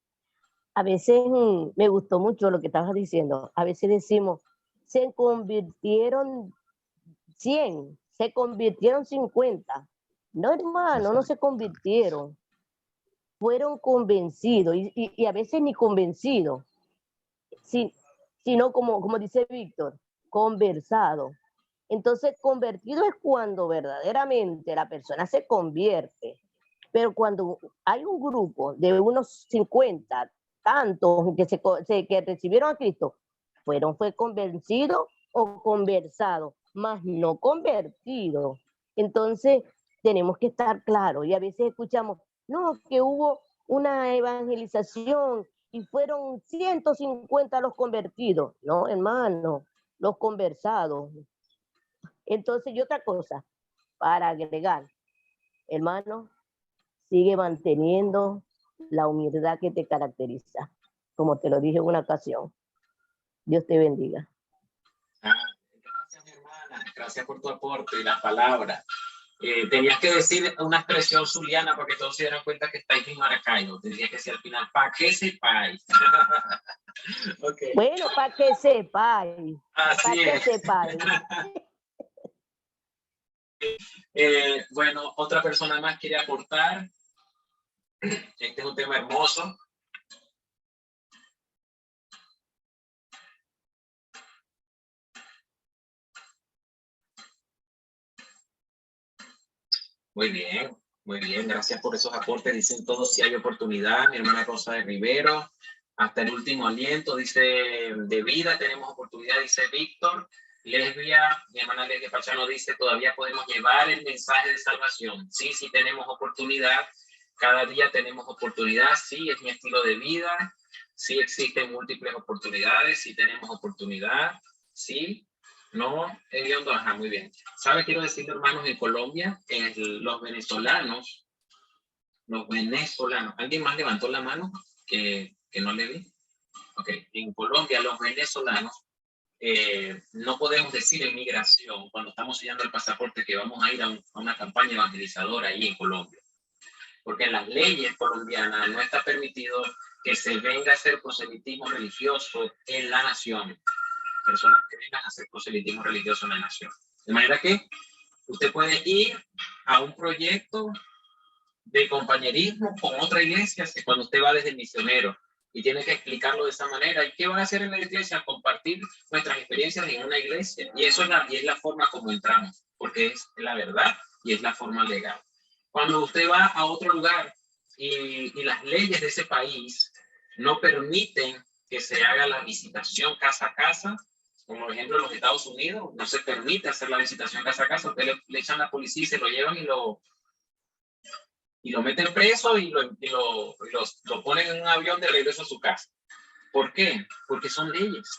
A veces me gustó mucho lo que estabas diciendo. A veces decimos, se convirtieron 100, se convirtieron 50. No, hermano, no se convirtieron. Fueron convencidos y a veces ni convencidos, sino como dice Víctor, conversado. Entonces, convertido es cuando verdaderamente la persona se convierte. Pero cuando hay un grupo de unos 50, tantos que recibieron a Cristo, fue convencido o conversado, más no convertido. Entonces, tenemos que estar claros y a veces escuchamos, no, que hubo una evangelización y fueron 150 los convertidos. No, hermano, los conversados. Entonces, y otra cosa, para agregar, hermano, sigue manteniendo la humildad que te caracteriza, como te lo dije en una ocasión. Dios te bendiga. Gracias, hermana. Gracias por tu aporte y la palabra. Tenías que decir una expresión zuliana para que todos se dieran cuenta que estáis en Maracaibo. Tendrías que decir al final, para que sepáis. Okay. Bueno, para que sepáis. Así para es. que sepáis. Bueno, otra persona más quiere aportar. Este es un tema hermoso. Muy bien, gracias por esos aportes. Dicen todos si hay oportunidad. Mi hermana Rosa de Rivero, hasta el último aliento, dice de vida, tenemos oportunidad, dice Víctor. Lesbia, mi hermana Lesbia Pachano dice, todavía podemos llevar el mensaje de salvación. Sí, sí tenemos oportunidad. Cada día tenemos oportunidad. Sí, es mi estilo de vida. Sí existen múltiples oportunidades. Sí tenemos oportunidad. Sí. No, ajá, muy bien. ¿Sabe? Quiero decirle, hermanos, en Colombia, los venezolanos, ¿alguien más levantó la mano que no le vi? Ok, en Colombia los venezolanos no podemos decir en migración, cuando estamos sellando el pasaporte, que vamos a ir a una campaña evangelizadora ahí en Colombia. Porque en las leyes colombianas no está permitido que se venga a hacer proselitismo religioso en la nación. Personas que vengan a hacer proselitismo religioso en la nación. De manera que usted puede ir a un proyecto de compañerismo con otra iglesia, que cuando usted va desde el misionero y tiene que explicarlo de esa manera. ¿Y qué van a hacer en la iglesia? Compartir nuestras experiencias en una iglesia. Y eso es la forma como entramos, porque es la verdad y es la forma legal. Cuando usted va a otro lugar y las leyes de ese país no permiten que se haga la visitación casa a casa, como por ejemplo en los Estados Unidos, no se permite hacer la visitación casa a casa, usted le echan a la policía y se lo llevan y lo meten preso y lo ponen en un avión de regreso a su casa. ¿Por qué? Porque son leyes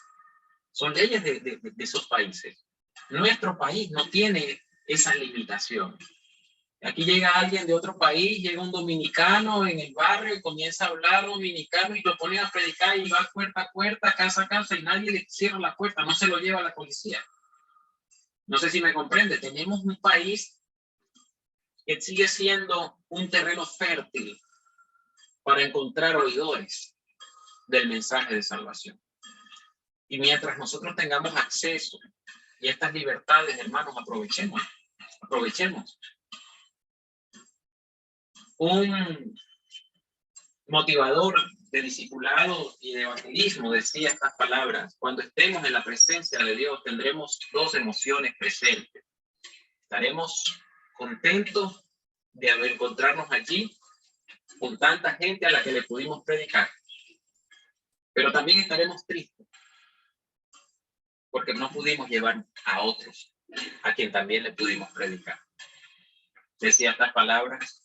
de esos países. Nuestro país no tiene esa limitación. Aquí llega alguien de otro país, llega un dominicano en el barrio y comienza a hablar dominicano y lo ponen a predicar y va puerta a puerta, casa a casa y nadie le cierra la puerta, no se lo lleva a la policía. No sé si me comprende. Tenemos un país que sigue siendo un terreno fértil para encontrar oidores del mensaje de salvación. Y mientras nosotros tengamos acceso y estas libertades, hermanos, aprovechemos. Un motivador de discipulado y de evangelismo decía estas palabras: cuando estemos en la presencia de Dios tendremos dos emociones presentes. Estaremos contentos de encontrarnos allí con tanta gente a la que le pudimos predicar. Pero también estaremos tristes porque no pudimos llevar a otros a quien también le pudimos predicar. Decía estas palabras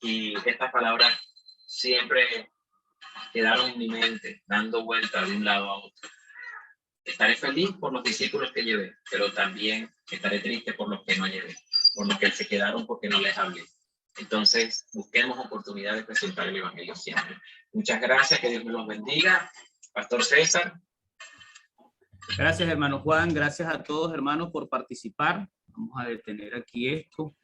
y estas palabras siempre quedaron en mi mente, dando vuelta de un lado a otro. Estaré feliz por los discípulos que llevé, pero también estaré triste por los que no llevé, por los que se quedaron porque no les hablé. Entonces, busquemos oportunidad de presentar el Evangelio siempre. Muchas gracias, que Dios me los bendiga. Pastor César. Gracias, hermano Juan. Gracias a todos, hermanos, por participar. Vamos a detener aquí esto.